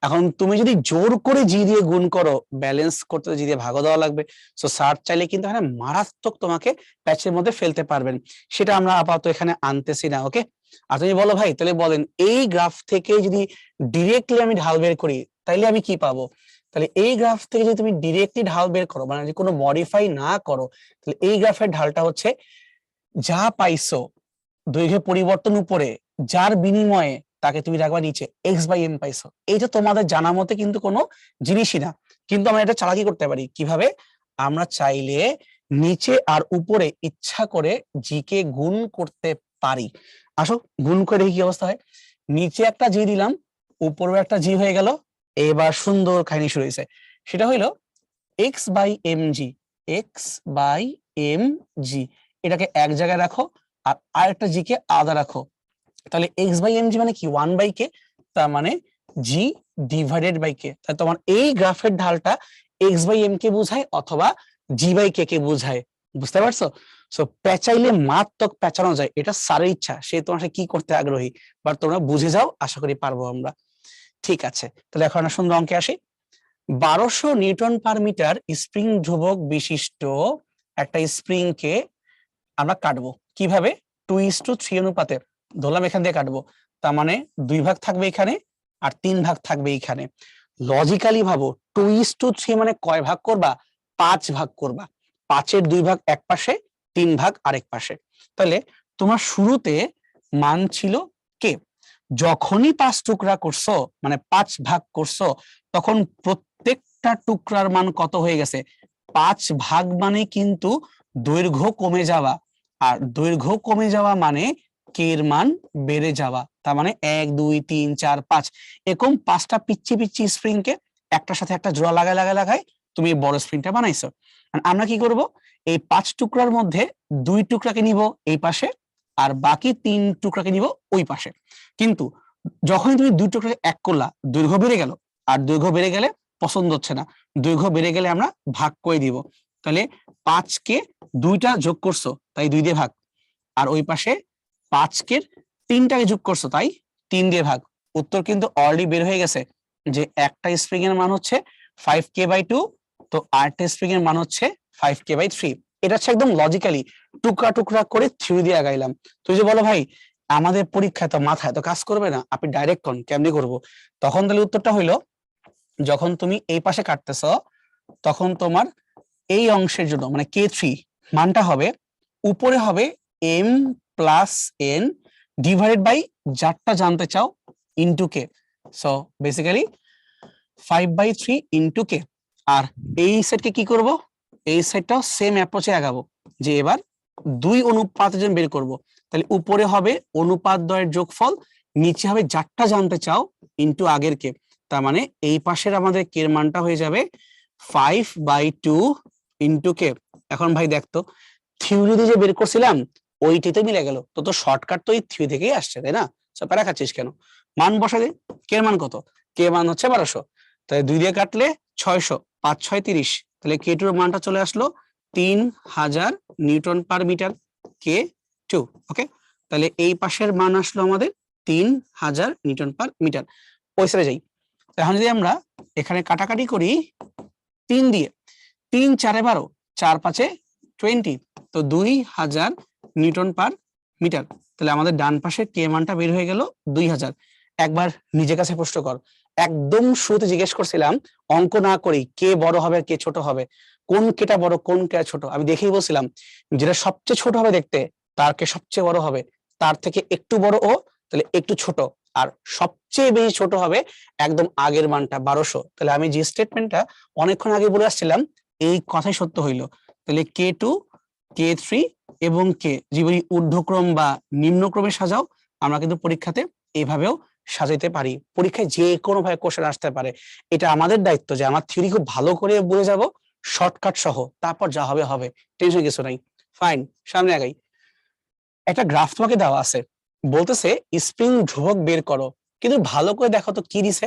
এখন তুমি যদি জোর করে জি দিয়ে গুণ করো, ব্যালেন্স করতে জি দিয়ে ভাগও দেওয়া লাগবে। সো স্যার চাইলে কিন্তু এখানে মারাত্মক তোমাকে প্যাচের মধ্যে ফেলতে পারবেন, সেটা আমরা আপাতত এখানে আনতেছি না। ওকে, আর তুমি বলো ভাই তাহলে বলেন এই গ্রাফ থেকে যদি ডিরেক্টলি আমি ঢাল বের করি তাইলে আমি কি পাবো? তাহলে এই গ্রাফ থেকে যদি তুমি ডিরেক্টলি ঢাল বের করো, মানে যদি কোনো মডিফাই না করো, তাহলে এই গ্রাফের ঢালটা হচ্ছে যা পাইছো দৈর্ঘ্য পরিবর্তন উপরে, যার বিনিময়ে তাকে তুমি রাখবা নিচে, x/m পাইছো। এইটা তোমাদের জানা মতে কিন্তু কোনো জিনিসই না, কিন্তু আমরা এটা চালাকি করতে পারি কিভাবে, আমরা চাইলে নিচে আর উপরে ইচ্ছা করে জি কে গুণ করতে পারি। আসো গুণ করে দেখি কি অবস্থা হয়। নিচে একটা জি দিলাম, উপরে একটা জি হয়ে গেল। এবার সুন্দর কাহিনী শুরু হয়েছে, সেটা হইলো x/mg, x/mg, এটাকে এক জায়গায় রাখো আর আরেকটা জি কে আলাদা রাখো। তাহলে x/mg মানে কি 1/k, তার মানে জি ডিভাইডেড বাই কে। তাহলে তোমার এই গ্রাফের ঢালটা x/m কে বোঝায় অথবা g/k কে বোঝায়, বুঝতে পারছো? সো পেঁচাইলে মারাত্মক পেঁচানো যায়, এটা স্যারের ইচ্ছা, সে তোমার সাথে কি করতে আগ্রহী, বাট তোমরা বুঝে যাও, আশা করি পারবো আমরা। ঠিক আছে, তাহলে এখন আমরা সুন্দর অঙ্কে আসি। 1200 নিউটন পার মিটার স্প্রিং ধ্রুবক বিশিষ্ট একটা স্প্রিং কে আমরা কাটবো কিভাবে, 2:3 অনুপাতে ধরলাম এখান দিয়ে কাটবো। তার মানে 2 ভাগ থাকবে এখানে আর 3 ভাগ থাকবে এখানে। লজিক্যালি ভাবো 2:3 মানে কয় ভাগ করবা, 5 ভাগ করবা। 5-এর 2 ভাগ এক পাশে, 3 ভাগ আরেক পাশে। তাহলে তোমার শুরুতে মান ছিল কে, যখনই 5 টুকরা করছো মানে 5 ভাগ করছো, তখন প্রত্যেকটা টুকরার মান কত হয়ে গেছে, 5 ভাগ মানে কিন্তু দৈর্ঘ্য কমে যাওয়া, আর দৈর্ঘ্য কমে যাওয়া মানে কে এর মান বেড়ে যাওয়া। তার মানে 1 2 3 4 5 এরকম 5টা পিচ্ছি পিচ্ছি স্প্রিং কে একটার সাথে একটা জোড়া লাগায় লাগায় লাগায় তুমি বড় স্প্রিংটা বানাইছো। আমরা কি করব, এই 5 টুকরার মধ্যে 2 টুকরাকে নিব এই পাশে আর বাকি 3 টুকরাকে নিব ওই পাশে। কিন্তু যখনই তুমি 2 টুকরাকে এক করলা, দৈর্ঘ্য বেড়ে গেল, আর দৈর্ঘ্য বেড়ে গেলে পছন্দ হচ্ছে না, দৈর্ঘ্য বেড়ে গেলে আমরা ভাগ করে দিব। তাহলে 5 কে 2টা যোগ করছো তাই 2 দিয়ে ভাগ, আর ওই পাশে 5 কে 3টাকে যোগ করছো তাই 3 দিয়ে ভাগ। উত্তর কিন্তু অলরেডি বের হয়ে গেছে যে একটা স্প্রিং এর মান হচ্ছে 5k/2, তো আরেকটা স্প্রিং এর মান হচ্ছে 5k/3। এটা হচ্ছে একদম লজিক্যালি টুকরা টুকরা করে থিওরি দিয়ে আগাইলাম। তুই যে বলো ভাই আমাদের পরীক্ষায় তো মাথায় তো কাজ করবে না, আপনি ডাইরেক্ট কোন কেমনি করব, তখন তাহলে উত্তরটা হইলো যখন তুমি এই পাশে কাটতেছ তখন তোমার এই অংশের জন্য মানে k3 মানটা হবে, উপরে হবে m plus n divided by যারটা জানতে চাও into K. So basically 5/3 into K. আর এই সেটকে কি করব, এই সেটটাও সেম অ্যাপ্রোচে আগাবো, যে এবার 2 অনুপাতের জন্য বের করব। তাহলে উপরে হবে অনুপাত দ্বয়ের যোগফল, নিচে হবে যারটা জানতে চাও ইনটু আগের কে। তার মানে এই পাশের আমাদের কে এর মানটা হয়ে যাবে 5/2 ইনটু কে। এখন ভাই দেখতো থিওরি যে বের করছিলাম ওইটাতে মিলে গেল, তো তো শর্টকাট তো এই থিওরি থেকেই আসছে তাই না? সো প্যারা খাচ্ছিস কেন, মান বসা দে। কে এর মান কত, কে মান হচ্ছে 1200, তাহলে 2 দিয়ে কাটলে 600, 5 6 30, তাহলে কে টু এর মানটা চলে আসলো 3000 নিউটন পার মিটার, কে টু। ওকে, তাহলে এই পাশের মান আসলো আমাদের 3000 নিউটন পার মিটার। ওই সাইডে যাই, এখন যদি আমরা এখানে কাটাকাটি করি 3 দিয়ে, 3 4 12, 4 5 20, তো 2000 নিউটন পার মিটার। তাহলে আমাদের ডান পাশে কে মানটা বের হয়ে গেল 2000। একবার নিজের কাছে প্রশ্ন কর। একদম শুরুতে জিজ্ঞেস করছিলাম অঙ্ক না করি কে বড় হবে আর কে ছোট হবে, কোন কেটা বড় কোন কেটা ছোট, আমি দেখেই বলছিলাম যেটা সবচেয়ে ছোট হবে দেখতে তার কে সবচেয়ে বড় হবে, তার থেকে একটু বড় ও তাহলে একটু ছোট, আর সবচেয়ে বেশি ছোট হবে একদম আগের মানটা 1200। তাহলে আমি যে স্টেটমেন্টটা অনেকক্ষণ আগে বলে আসছিলাম এই কথাই সত্য হইলো। তাহলে K2 K3 এবং কে যেগুলি ঊর্ধ্বক্রম বা নিম্নক্রমে সাজাও, আমরা কিন্তু পরীক্ষাতে এভাবেও সাজাইতে পারি, পরীক্ষায় যে কোনো ভাবে কোশ্চেন আসতে পারে। এটা আমাদের দায়িত্ব যে আমার থিওরি খুব ভালো করে বুঝে যাব শর্টকাট সহ, তারপর যা হবে হবে, টেনশন কিছু নাই। ফাইন, সামনে আগাই। একটা গ্রাফ তোমাকে দেওয়া আছে, বলতেছে স্প্রিং ধ্রুবক বের করো, কিন্তু ভালো করে দেখো তো কি দিছে।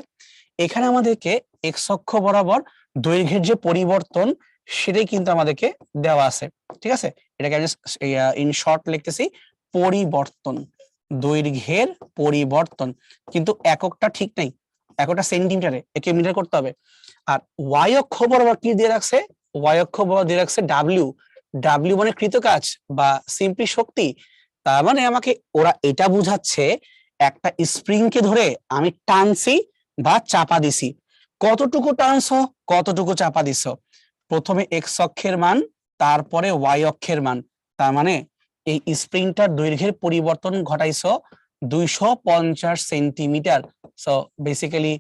এখানে আমাদেরকে এক্স অক্ষ বরাবর দৈর্ঘ্যের যে পরিবর্তন সেটাই কিন্তু আমাদেরকে দেওয়া আছে, ঠিক আছে। এটাকে আমি ইন শর্ট লিখতেছি পরিবর্তন, দৈর্ঘ্যের পরিবর্তন, কিন্তু এককটা ঠিক নাই, এককটা সেন্টিমিটারে, একে মিটার করতে হবে। আর ওয়াই অক্ষ বরাবর কি দিয়ে রাখছে, ওয়াই অক্ষ বরাবর দিয়ে রাখছে ডাব্লিউ, ডাব্লিউ মানে কৃতকাজ বা সিম্পলি শক্তি। তার মানে আমাকে ওরা এটা বুঝাচ্ছে একটা স্প্রিং কে ধরে আমি টানছি বা চাপা দিছি, কতটুকু টানছো কতটুকু চাপা দিছো, প্রথমে এক্স অক্ষের মান তারপরে ওয়াই অক্ষের মান, তার মানে এই স্প্রিংটার দৈর্ঘ্যের পরিবর্তন ঘটাইছো 250 সেন্টিমিটার। সো বেসিক্যালি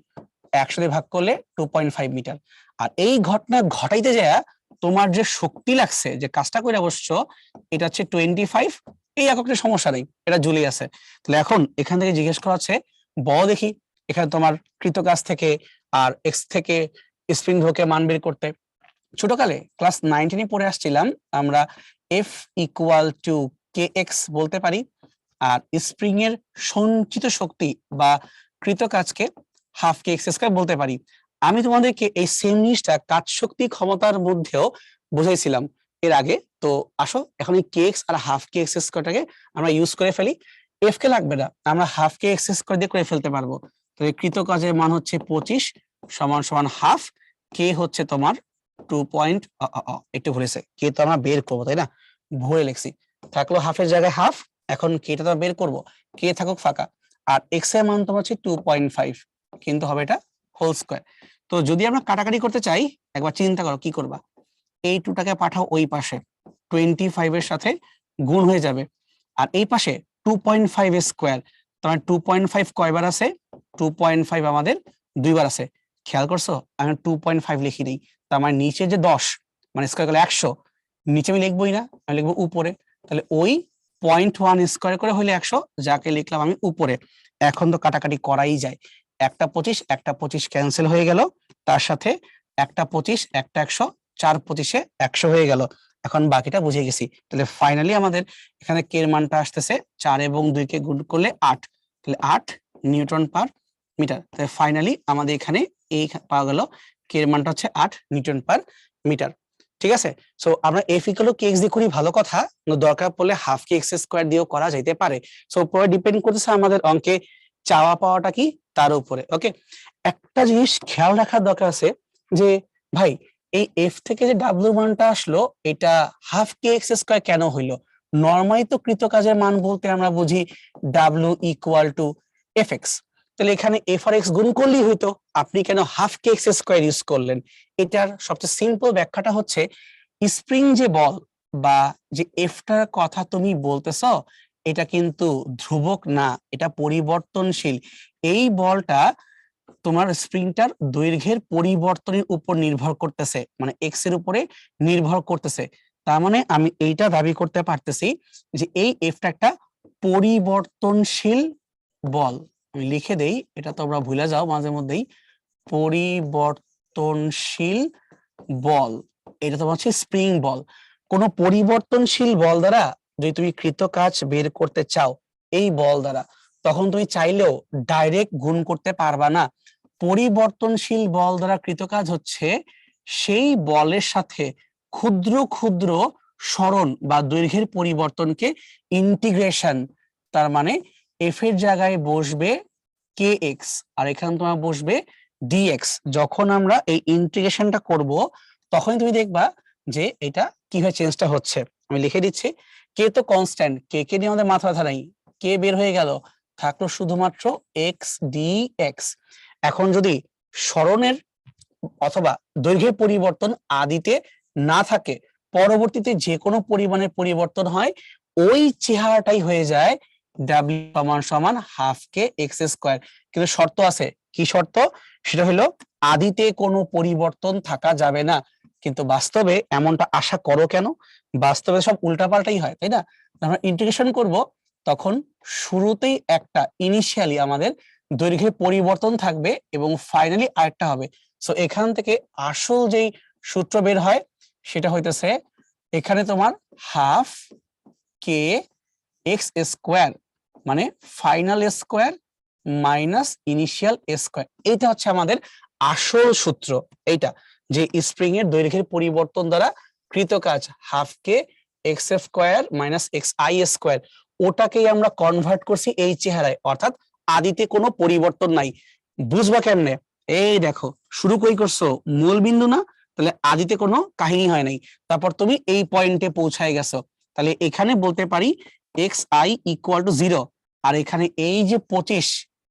100 দিয়ে ভাগ করলে 2.5 মিটার। আর এই ঘটনা ঘটাইতে যায় তোমার যে শক্তি লাগছে, যে কাজটা করে বসছো, এটা হচ্ছে 25। এই এককের সমস্যা নেই, এটা ঝুলে আছে। তাহলে এখন এখান থেকে জিজ্ঞেস করা হচ্ছে বল দেখি, এখানে তোমার কৃতকাজ থেকে আর এক্স থেকে স্প্রিং ধ্রুবকের মান বের করতে। ছোটকালে ক্লাস 9 পড়ে আসছিলাম আমরা F equal to K x বলতে পারি, আর স্প্রিং এর সঞ্চিত শক্তি বা কৃতকাজকে হাফ কে এক্স স্কয়ার বলতে পারি। আমি তোমাদেরকে এই সেম জিনিসটা কাজ শক্তি ক্ষমতার মধ্যেও বুঝাইছিলাম এর আগে। তো আসো এখন এই কে এক্স আর হাফ কে এক্স স্কয়ারটাকে আমরা ইউজ করে ফেলি। এফ কে লাগবে না, আমরা হাফ কে এক্স স্কয়ার দিয়ে করে ফেলতে পারবো। তো এই কৃতকাজের মান হচ্ছে 25 সমান সমান হাফ, কে হচ্ছে তোমার 2 একটু ভুলেছে, কে তো আমরা বের করবো তাই না, ভুলে লিখছি, থাকলো হাফের জায়গায় হাফ, এখন কেটা তো বের করবো, কে থাকুক ফাঁকা। আর এক্স এর মান তোমার হচ্ছে 2.5, কিন্তু হবে এটা হোল স্কয়ার। তো যদি আমরা কাটাকাটি করতে চাই, একবার চিন্তা করো কি করবা, এই 2টাকে পাঠাও ওই পাশে, 25 এর সাথে গুণ হয়ে যাবে, আর এই পাশে 2.5 স্কয়ার, তোমার 2.5 কয়বার আছে, 2.5 আমাদের দুইবার আছে। খেয়াল করছো আমি 2.5 লিখি নেই, তার মানে নিচে যে 10 মানে স্কয়ার করলে 100, নিচে আমি লিখবোই না, আমি লিখবো উপরে। তাহলে ওই 0.1 স্কয়ার করে হইলে 100, যাকে লিখলাম আমি উপরে। এখন তো কাটাকাটি করাই যায়, একটা 25 একটা 25 ক্যান্সেল হয়ে গেল, তার সাথে একটা 25 একটা 100, 4 25 100 হয়ে গেল। এখন বাকিটা বুঝে গেছি। তাহলে ফাইনালি আমাদের এখানে কে এর মানটা আসতেছে 4 এবং 2 কে গুণ করলে 8, তাহলে 8 নিউটন পার মিটার। তাহলে ফাইনালি আমাদের এখানে এই পাওয়া গেল কে এর মানটা হচ্ছে 8 নিউটন পার মিটার। ঠিক আছে, সো আমরা F equal to K x দিয়ে করি ভালো কথা, দরকার পড়লে হাফ কে এক্স স্কয়ার দিয়েও করা যাইতে পারে। সো পরে ডিপেন্ড করতেছে আমাদের অঙ্কে চাওয়া পাওয়াটা কি তার উপরে। ওকে, একটা জিনিস খেয়াল রাখার দরকার আছে যে ভাই এই এফ থেকে যে ডাব্লিউ মানটা আসলো এটা হাফ কে এক্স স্কয়ার কেন হইলো। নরমালি তো কৃতকাজের মান বলতে আমরা বুঝি W equal to F x, তাহলে এখানে এফ আর এক্স গুণ করলেই হইতো, আপনি কেন half K x square use করলেন। এটার সবচেয়ে সিম্পল ব্যাখ্যাটা হচ্ছে স্প্রিং যে বল বা যে এফটার কথা তুমি বলতেছ এটা কিন্তু ধ্রুবক না, এটা পরিবর্তনশীল। এই বলটা তোমার স্প্রিংটার দৈর্ঘ্যের পরিবর্তনের উপর নির্ভর করতেছে, মানে এক্স এর উপরে নির্ভর করতেছে। তার মানে আমি এইটা দাবি করতে পারতেছি যে এই এফটা একটা পরিবর্তনশীল বল। আমি লিখে দেই, এটা তোমরা ভুলে যাও মাঝে মধ্যেই, পরিবর্তনশীল বল, এটা তোমার হচ্ছে স্প্রিং বল। কোন পরিবর্তনশীল বল দ্বারা যদি তুমি কৃতকাজ বের করতে চাও এই বল দ্বারা, তখন তুমি চাইলেও ডাইরেক্ট গুণ করতে পারবা না। পরিবর্তনশীল বল দ্বারা কৃতকাজ হচ্ছে সেই বলের সাথে ক্ষুদ্র ক্ষুদ্র সরণ বা দৈর্ঘ্যের পরিবর্তনকে ইন্টিগ্রেশন, তার মানে এফ এর জায়গায় বসবে কে এক্স আর এখানে তোমার বসবে ডিএক্স। যখন আমরা এই ইন্টিগ্রেশনটা করব তখন তুমি দেখবা যে এটা কিভাবে চেঞ্জটা হচ্ছে। আমি লিখে দিচ্ছি, কে তো কনস্ট্যান্ট, কে কে নিয়ে আমাদের মাথা ব্যথা নাই, কে বের হয়ে গেল, থাকলো শুধুমাত্র এক্স ডি এক্স। এখন যদি সরণের অথবা দৈর্ঘ্যের পরিবর্তন আদিতে না থাকে, পরবর্তীতে যে কোনো পরিমাণের পরিবর্তন হয়, ওই চেহারাটাই হয়ে যায় ডাব্লিউ সমান সমান হাফ কে এক্স স্কোয়ার। কিন্তু শর্ত আছে, কি শর্ত? সেটা হলো আদিতে কোনো পরিবর্তন থাকা যাবে না। কিন্তু বাস্তবে এমনটা আশা করো কেন? বাস্তবে সব উল্টাপাল্টাই হয়, তাই না? আমরা ইন্টিগ্রেশন করব, তখন শুরুতেই একটা ইনিশিয়ালি আমাদের দৈর্ঘ্যের পরিবর্তন থাকবে এবং ফাইনালি আরেকটা হবে। সো এখান থেকে আসল যেই সূত্র বের হয় সেটা হইতেছে এখানে তোমার হাফ কে এক্স স্কোয়ার মানে final square minus initial square. এইটা হচ্ছে আমাদের আসল সূত্র। এইটা যে স্প্রিং এর দৈর্ঘ্যের পরিবর্তন দ্বারা কৃত কাজ half K X square minus X I square, ওটাকেই আমরা কনভার্ট করছি এই চেহারায়, অর্থাৎ আদিতে কোনো পরিবর্তন নাই। বুঝবা কেমনে? এই দেখো, শুরু কই করছো? মূল বিন্দু না? তাহলে আদিতে কোনো কাহিনী হয় নাই, তারপর তুমি এই পয়েন্টে পৌঁছায় গেছো। তাহলে এখানে বলতে পারি এক্স আই ইকুয়াল টু 0, আর এখানে এই যে 25,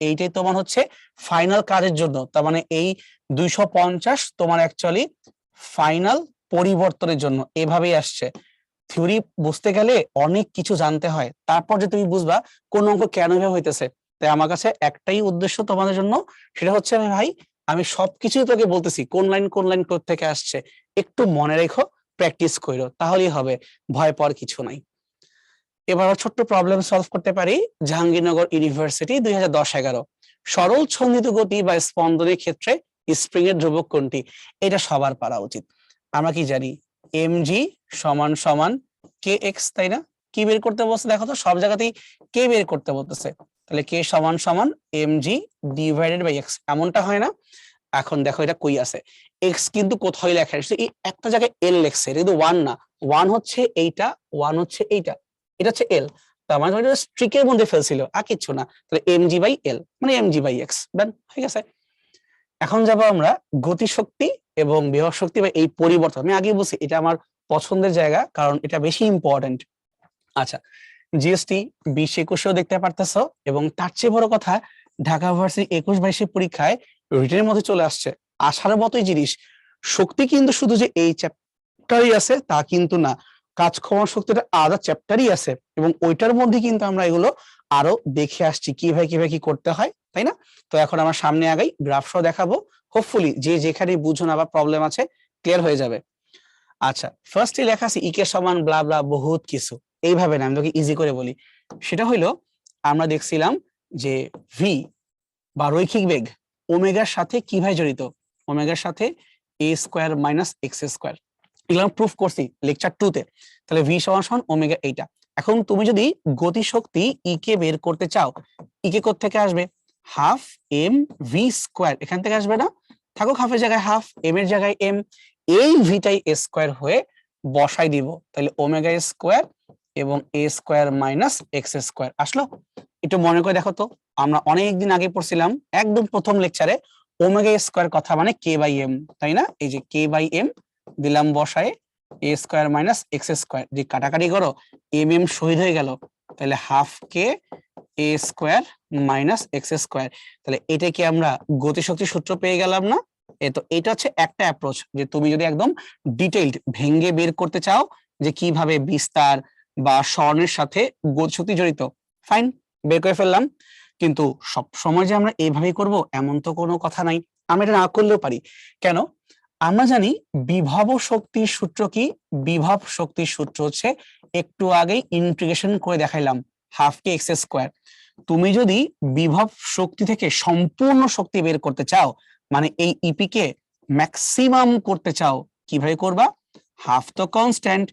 এইটাই তোমার হচ্ছে ফাইনাল কাজের জন্য। তার মানে এই 250 তোমার অ্যাকচুয়ালি ফাইনাল পরিবর্তনের জন্য। এভাবেই আসছে। থিওরি বুঝতে গেলে অনেক কিছু জানতে হয়, তারপর যে তুমি বুঝবা কোন অঙ্ক কেন এভাবে হইতেছে। তাই আমার কাছে একটাই উদ্দেশ্য তোমাদের জন্য, সেটা হচ্ছে আমি সবকিছুই তোকে বলতেছি কোন লাইন কোন লাইন কোথা থেকে আসছে, একটু মনে রেখো, প্র্যাকটিস করো, তাহলেই হবে, ভয় পাওয়ার কিছু নাই। এবার ছোট্ট প্রবলেম সলভ করতে পারি। জাহাঙ্গীরনগর ইউনিভার্সিটি 2010-11। সরল ছন্দিত গতি বা স্পন্দনের ক্ষেত্রে স্প্রিং এর ধ্রুবক কোনটি? এটা সবার পারা উচিত। আমরা কি জানি? mg সমান সমান কে এক্স, তাই না? কি বের করতে বলছে দেখো তো, সব জায়গাতেই কে বের করতে বলতেছে। তাহলে কে সমান সমান mg ডিভাইডেড বাই এক্স, এমনটা হয় না? এখন দেখো এটা কই আছে, এক্স কিন্তু কোথাও লেখা আছে, এই একটা জায়গায় এল লেখছে, এটা কিন্তু ওয়ান না। ওয়ান হচ্ছে এইটা, ওয়ান হচ্ছে এইটা, এটা হচ্ছে এল। তার মানে স্ট্রিকের মধ্যে ফেলছিল, আর কিচ্ছু না। তাহলে এমজি বাই এল মানে এমজি বাই এক্স, ডান হয়ে গেছে। এখন যাবো আমরা গতিশক্তি এবং বিভব শক্তি বা এই পরিবর্তন। আমি আগেই বলছি এটা আমার পছন্দের জায়গা, কারণ এটা বেশি ইম্পর্টেন্ট। আচ্ছা, জিএসটি 20-21-এও দেখতে পারতেছো, এবং তার চেয়ে বড় কথা ঢাকা ভার্সিটি 21-22 পরীক্ষায় রিটেনের মধ্যে চলে আসছে। আসার মতোই জিনিস। শক্তি কিন্তু শুধু যে এই চ্যাপ্টারই আছে তা কিন্তু না, কাজ ক্ষমা শক্তিটা আলাদা চ্যাপ্টারই আছে, এবং ওইটার মধ্যে কিন্তু আমরা এগুলো আরো দেখে আসছি কিভাবে কিভাবে কি করতে হয়, তাই না? তো এখন আমার সামনে আগাই, গ্রাফ সহ দেখাবো, হোপফুলি যে যেখানে বুঝো না বা প্রবলেম আছে ক্লিয়ার হয়ে যাবে। আচ্ছা, ফার্স্টে লেখা আছে ইকে সমান ব্লা ব্লা বহুত কিছু, এইভাবে না, আমি তোকে ইজি করে বলি। সেটা হইলো আমরা দেখছিলাম যে ভি বা রৈখিক বেগ ওমেগার সাথে কিভাবে জড়িত, ওমেগার সাথে A square minus X square, এগুলো আমি প্রুফ করছি লেকচার 2-তে। তাহলে ভি সমান সমান ওমেগা এইটা। এখন তুমি যদি গতিশক্তি ই কে বের করতে চাও, ই কে কোথা থেকে আসবে? হাফ এম ভি স্কোয়ার, এখান থেকে আসবে না? থাকুক হাফের জায়গায় হাফ, এম এর জায়গায় এম, এই ভিটাই স্কোয়ার হয়ে বসাই দিব, তাহলে ওমেগা স্কোয়ার এবং এ স্কোয়ার মাইনাস এক্স স্কোয়ার আসলো। একটু মনে করে দেখো তো, আমরা অনেকদিন আগে পড়ছিলাম একদম প্রথম লেকচারে ওমেগা স্কোয়ার কথা মানে কে বাই এম, তাই না? এই যে কে বাই এম দিলাম বসায়, এ স্কোয়ার মাইনাস এক্স স্কোয়ার, যে কাটাকাটি করো এম এম শহীদ হয়ে গেল, তাহলে হাফ কে এ স্কোয়ার মাইনাস এক্স স্কোয়ার। তাহলে এটা কি আমরা গতিশক্তির সূত্র পেয়ে গেলাম না? তো এটা হচ্ছে একটা অ্যাপ্রোচ, যে তুমি যদি একদম ডিটেইলড ভেঙ্গে বের করতে চাও যে কিভাবে বিস্তার বা স্বর্ণের সাথে গতিশক্তি জড়িত, ফাইন, বের করে ফেললাম। কিন্তু সব সময় যে আমরা এইভাবেই করব এমন তো কোনো কথা নাই, আমরা এটা না করলেও পারি। কেন? আমরা জানি বিভব শক্তির সূত্র কি? বিভব শক্তির সূত্র হচ্ছে একটু আগেই ইন্টিগ্রেশন করে দেখাইলাম, হাফ কে এক্স স্কোয়ার। তুমি যদি বিভব শক্তি থেকে সম্পূর্ণ শক্তি বের করতে চাও, মানে এই ইপি কে ম্যাক্সিমাম করতে চাও, কিভাবে করবা? হাফ তো কনস্ট্যান্ট,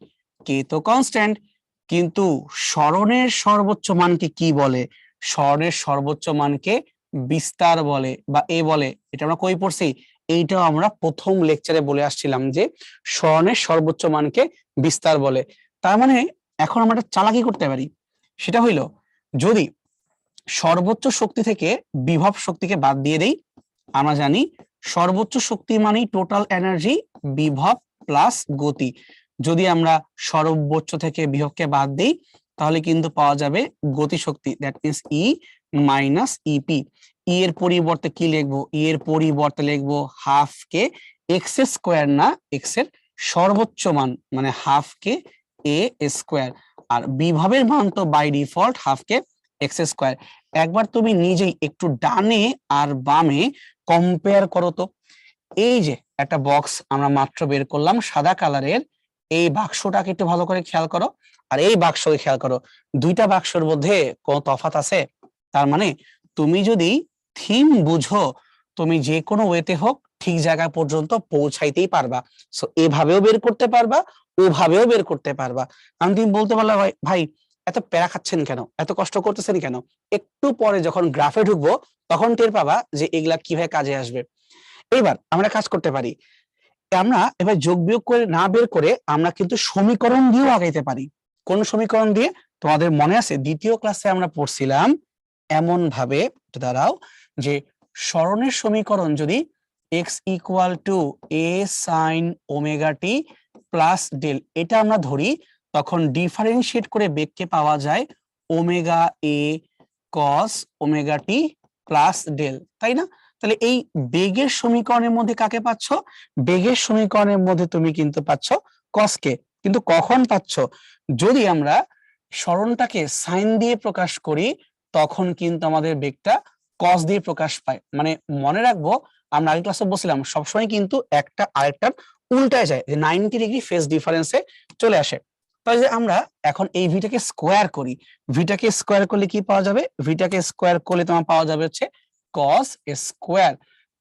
কে তো কনস্ট্যান্ট, কিন্তু স্বরণের সর্বোচ্চ মানকে কি বলে? স্বরণের সর্বোচ্চ মানকে বিস্তার বলে বা এ বলে। এটা আমরা কই পড়ছি? এইটাও আমরা প্রথম লেকচারে বলে আসছিলাম যে স্বরণের সর্বোচ্চ মানকে বিস্তার বলে। তার মানে এখন আমরা একটা চালাকি করতে পারি, সেটা হইলো যদি সর্বোচ্চ শক্তি থেকে বিভব শক্তিকে বাদ দিয়ে দেই, আমরা জানি সর্বোচ্চ শক্তি মানেই টোটাল এনার্জি, বিভব প্লাস গতি। যদি আমরা সর্বোচ্চ থেকে বিভবকে বাদ দিই তাহলে কিন্তু পাওয়া যাবে গতিশক্তি, that means E minus EP. E এর পরিবর্তে কি লিখবো? ই এর পরিবর্তে লিখবো হাফ কে এক্স স্কোয়ার, না এক্স এর সর্বোচ্চ মান, মানে হাফ কে এ স্কোয়ার। আর বিভবের মান তো by default half K X square. একবার তুমি নিজেই একটু ডানে আর বামে কম্পেয়ার করো তো। এই যে একটা বক্স আমরা মাত্র বের করলাম সাদা কালারের, এই বাক্সটাকে একটু ভালো করে খেয়াল করো, আর এই বাক্সকে খেয়াল করো। দুইটা বাক্সের মধ্যে কোনো তফাৎ আছে? তার মানে তুমি যদি থিম বুঝো, তুমি যে কোনো ওয়েতে হোক ঠিক জায়গা পর্যন্ত পৌঁছাইতেই পারবা। সো এভাবেও বের করতে পারবা, ওভাবেও বের করতে পারবা। কারণ তুমি বলতে পারলা ভাই ভাই এত প্যারা খাচ্ছেন কেন, এত কষ্ট করতেছেন কেন, একটু পরে যখন গ্রাফে ঢুকবো তখন টের পাবা যে এগুলা কিভাবে কাজে আসবে। এবার আমরা কাজ করতে পারি, আমরা এবার যোগ বিয়োগ করে না বের করে আমরা কিন্তু সমীকরণ দিয়েও আগাইতে পারি। কোন সমীকরণ দিয়ে? তোমাদের মনে আছে দ্বিতীয় ক্লাসে আমরা পড়ছিলাম এমন ভাবে, দাঁড়াও, যে সরণের সমীকরণ যদি x equal to a sin omega T plus del এটা আমরা ধরি, তখন ডিফারেন্সিয়েট করে বেগকে পাওয়া যায় omega a cos omega T plus del, তাই না? তাহলে এই বেগের সমীকরণের মধ্যে কাকে পাচ্ছ? বেগের সমীকরণের মধ্যে তুমি কিন্তু পাচ্ছ cos কে। কিন্তু কখন পাচ্ছ? যদি আমরা সরণটাকে সাইন দিয়ে প্রকাশ করি তখন কিন্তু আমাদের বেগটা cos দিয়ে প্রকাশ পায়। মানে মনে রাখবো, আমরা আগের ক্লাসে বলছিলাম সবসময় কিন্তু একটা আরেকটার উল্টায় যায়, যে 90 ডিগ্রি ফেজ ডিফারেন্সে চলে আসে। তাহলে যে আমরা এখন এই ভিটাকে স্কোয়ার করি, ভিটাকে স্কোয়ার করলে কি পাওয়া যাবে? ভিটাকে স্কোয়ার করলে তোমার পাওয়া যাবে হচ্ছে cos স্কোয়ার।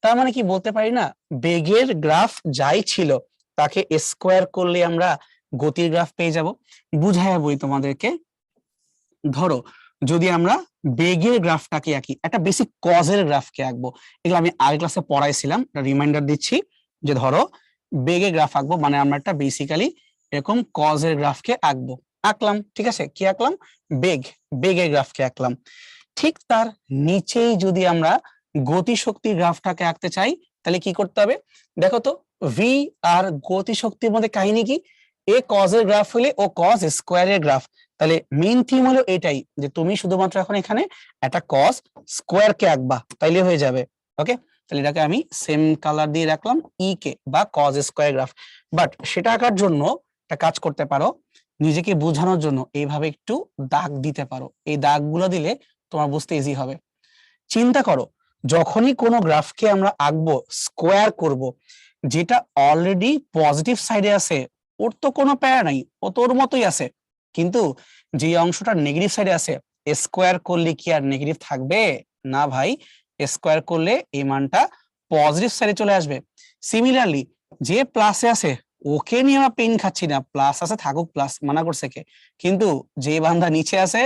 তার মানে কি বলতে পারি না, বেগের গ্রাফ যাই ছিল তাকে স্কোয়ার করলে আমরা গতির গ্রাফ পেয়ে যাব। বুঝাইয়া বই তোমাদেরকে, ধরো যদি আমরা বেগের গ্রাফটাকে আঁকি, একটা বেসিক কজের গ্রাফকে আঁকবো, এগুলো আমি আগের ক্লাসে পড়াইছিলাম, রিমাইন্ডার দিচ্ছি। যে ধরো বেগের গ্রাফ আঁকবো, মানে আমরা একটা বেসিক্যালি এরকম কজের গ্রাফকে আঁকবো, আঁকলাম, ঠিক আছে, কি আঁকলাম? বেগ, বেগের গ্রাফকে আঁকলাম। ঠিক তার নিচেই যদি আমরা গতিশক্তির গ্রাফটাকে আঁকতে চাই তাহলে কি করতে হবে? দেখো তো, ভি আর গতিশক্তির মধ্যে কাহিনী কি? এ কজের গ্রাফ হলে ও কজ স্কোয়ারের গ্রাফ। তাহলে মেইন থিম হলো এটাই, যে তুমি শুধুমাত্র এখন এখানে একটা কজ স্কোয়ার কে আঁকবা, তাইলে হয়ে যাবে। ওকে, তাহলে এটাকে আমি সেম কালার দিয়ে রাখলাম ই কে, বা কজ স্কোয়ার গ্রাফ। বাট সেটা আঁকার জন্য একটা কাজ করতে পারো, নিজেকে বোঝানোর জন্য এইভাবে একটু দাগ দিতে পারো। এই দাগগুলো দিলে তোমার বুঝতে ইজি হবে। চিন্তা করো, যখনই কোনো গ্রাফকে আমরা আঁকবো, স্কোয়ার করব, যেটা অলরেডি পজিটিভ সাইডে আছে ওর তো কোনো প্যারা নাই, ও তো ওর মতোই আছে। কিন্তু যে অংশটা নেগেটিভ সাইডে আছে, স্কোয়ার করলে কি আর নেগেটিভ থাকবে? না ভাই, স্কোয়ার করলে এই মানটা পজিটিভ সাইডে চলে আসবে। সিমিলারলি যে প্লাসে আছে ওকে নিয়ে আমরা পেন খাচ্ছি না, প্লাস আছে থাকুক, প্লাস মানা করছে কে, কিন্তু যে বান্দা নিচে আছে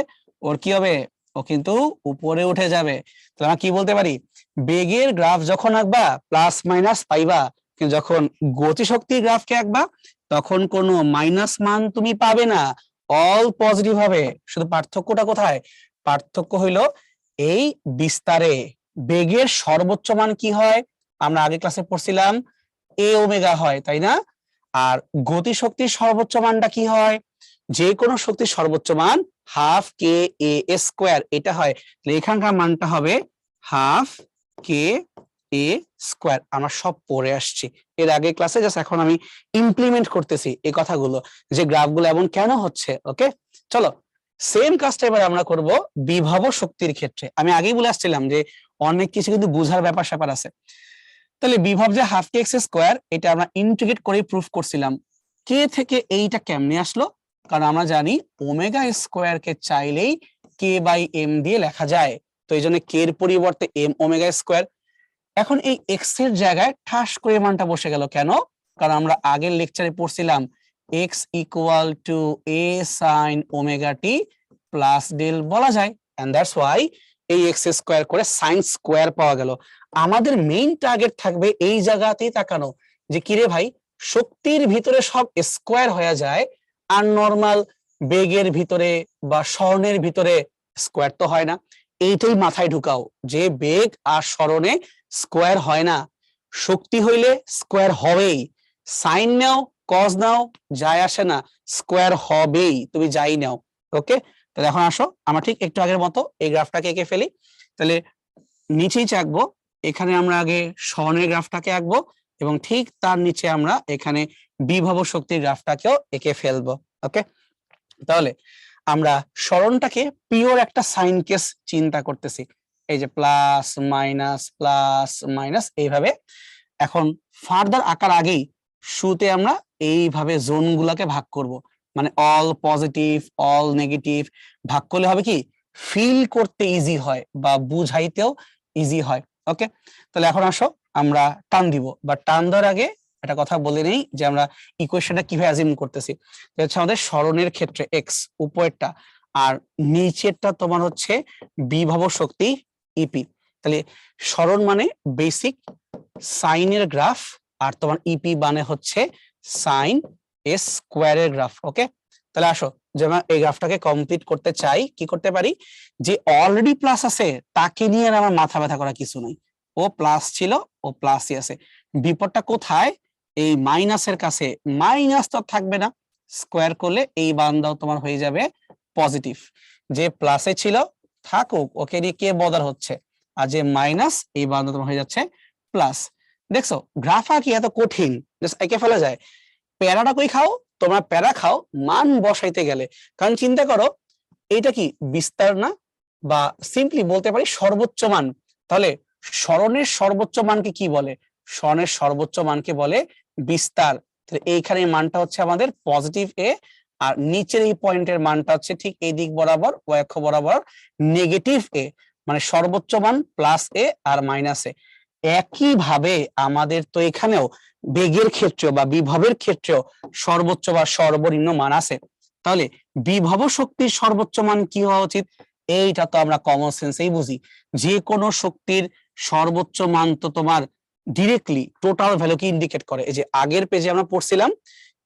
ওর কি হবে? ও কিন্তু উপরে উঠে যাবে। তাহলে আমরা কি বলতে পারি? বেগের গ্রাফ যখন আঁকবা প্লাস মাইনাস পাইবা, কিন্তু যখন গতিশক্তির গ্রাফকে আঁকবা তখন কোনো মাইনাস মান তুমি পাবে না, অল পজিটিভ হবে। শুধু পার্থক্যটা কোথায়? পার্থক্য হইলো এই বিস্তারে। বেগের সর্বোচ্চ মান কি হয়? আমরা আগে ক্লাসে পড়ছিলাম এ ওমেগা হয়, তাই না? আর গতিশক্তির সর্বোচ্চ মানটা কি হয়? যে কোনো শক্তির সর্বোচ্চ মান হাফ কে এ স্কোয়ার, এটা হয়। এখানকার মানটা হবে হাফ কে এ স্কোয়ার। আমরা সব পড়ে আসছি এর আগে ক্লাসে, জাস্ট এখন আমি ইমপ্লিমেন্ট করতেছি এই কথাগুলো, যে গ্রাফগুলো এমন কেন হচ্ছে। ওকে, চলো সেম কাজটা এবার আমরা করব বিভব শক্তির ক্ষেত্রে। আমি আগেই বলে আসছিলাম যে অনেক কিছু কিন্তু বুঝার ব্যাপার স্যাপার আছে। তাহলে বিভব যে হাফ কে এক্স স্কোয়ার, এটা আমরা ইন্টিগ্রেট করে প্রুফ করছিলাম। কে থেকে এইটা কেমনে আসলো? কারণ আমরা জানি ওমেগা স্কোয়ার কে চাইলেই কে বাই এম দিয়ে লেখা যায়, তো এই জন্য কে এর পরিবর্তে এম ওমেগা স্কোয়ার। এখন এই এক্স এর জায়গায় ঠাস করে মানটা বসে গেল কেন? কারণ আমরা আগের লেকচারে পড়ছিলাম X equal to A sine omega T plus del বলা যায়, এন্ড দ্যাটস ওয়াই এই এক্স স্কোয়ার করে সাইন স্কোয়ার পাওয়া গেল। আমাদের মেইন টার্গেট থাকবে এই জায়গাতেই তাকানো, যে কিরে ভাই শক্তির ভিতরে সব স্কোয়ার হয়ে যায়, আর নর্মাল বেগের ভিতরে বা স্বর্ণের ভিতরে স্কোয়ার তো হয় না। এইটাই মাথায় ঢুকাও যে বেগ আর স্মরণে স্কোয়ার হয় না, শক্তি হইলে স্কোয়ার হবেই। সাইন নাও কজ নাও যায় আসে না, স্কোয়ার হবেই, তুমি যাই নাও। ওকে, তাহলে এখন আসো আমরা ঠিক একটু আগের মতো এই গ্রাফটাকে এঁকে ফেলি। তাহলে নিচেই আঁকবো, এখানে আমরা আগে সরণের গ্রাফটাকে আঁকবো এবং ঠিক তার নিচে আমরা এখানে বিভব শক্তির গ্রাফটাকেও এঁকে ফেলবো। ওকে, তাহলে আমরা সরণটাকে পিওর একটা সাইন কেস চিন্তা করতেছি, এই যে প্লাস মাইনাস এইভাবে। এখন ফার্দার আঁকার আগেই শুরুতে আমরা এইভাবে জোন গুলাকে ভাগ করব, মানে অল পজিটিভ অল নেগেটিভ ভাগ করলে হবে কি ফিল করতে ইজি হয় বা বুঝাইতেও ইজি হয়। ওকে, তাহলে এখন আসো আমরা টান দিব, বা টান দেওয়ার আগে একটা কথা বলে নেই যে আমরা ইকুয়েশনটা কিভাবে অ্যাজিউম করতেছি। হচ্ছে আমাদের সরণের ক্ষেত্রে এক্স উপরেরটা আর নিচেরটা তোমার হচ্ছে বিভব শক্তি ইপি। তাহলে সরণ মানে বেসিক সাইনের গ্রাফ, আর তোমার ইপি মানে হচ্ছে সাইন এস স্কোয়ারের গ্রাফ। ওকে, তাহলে আসো যেমন এই গ্রাফটাকে কমপ্লিট করতে চাই, কি করতে পারি, যে অলরেডি প্লাস আছে তাকে নিয়ে আর আমার মাথা ব্যথা করা কিছু নাই। ও প্লাস ছিল, ও প্লাসই আছে। বিপদটা কোথায়, এই মাইনাসের কাছে। মাইনাস তো থাকবে না, স্কোয়ার করলে এই বান্দাও তোমার হয়ে যাবে পজিটিভ। যে প্লাসে ছিল থাকুক, ওকে নিয়ে কে বদার হচ্ছে, আর যে মাইনাস এই বান্দা তোমার হয়ে যাচ্ছে প্লাস। দেখছো গ্রাফা কি এত কঠিন, জাস্ট এঁকে ফেলা যায়। প্যারাটা কই খাও, তোমরা প্যারা খাও মান বসাইতে গেলে। কারণ চিন্তা করো এটা কি বিস্তার না, বা সিম্পলি বলতে পারি সর্বোচ্চ মান। তাহলে সরণের সর্বোচ্চ মানকে কি বলে, সরণের সর্বোচ্চ মানকে বলে বিস্তার। এইখানে মানটা হচ্ছে আমাদের পজিটিভ এ, আর নিচের এই পয়েন্টের মানটা হচ্ছে ঠিক এই দিক বরাবর y অক্ষ বরাবর নেগেটিভ এ, মানে সর্বোচ্চ মান প্লাস এ আর মাইনাস এ। একই ভাবে আমাদের তো এখানেও বেগের ক্ষেত্রেও বা বিভবের ক্ষেত্রেও সর্বোচ্চ বা সর্বনিম্ন মান আছে। তাহলে বিভব শক্তির সর্বোচ্চ মান কি হওয়া উচিত, এইটা তো আমরা কমন সেন্সেই বুঝি। যে কোনো শক্তির সর্বোচ্চ মান তো তোমার ডিরেক্টলি টোটাল ভ্যালুকে ইন্ডিকেট করে। এই যে আগের পেজে আমরা পড়ছিলাম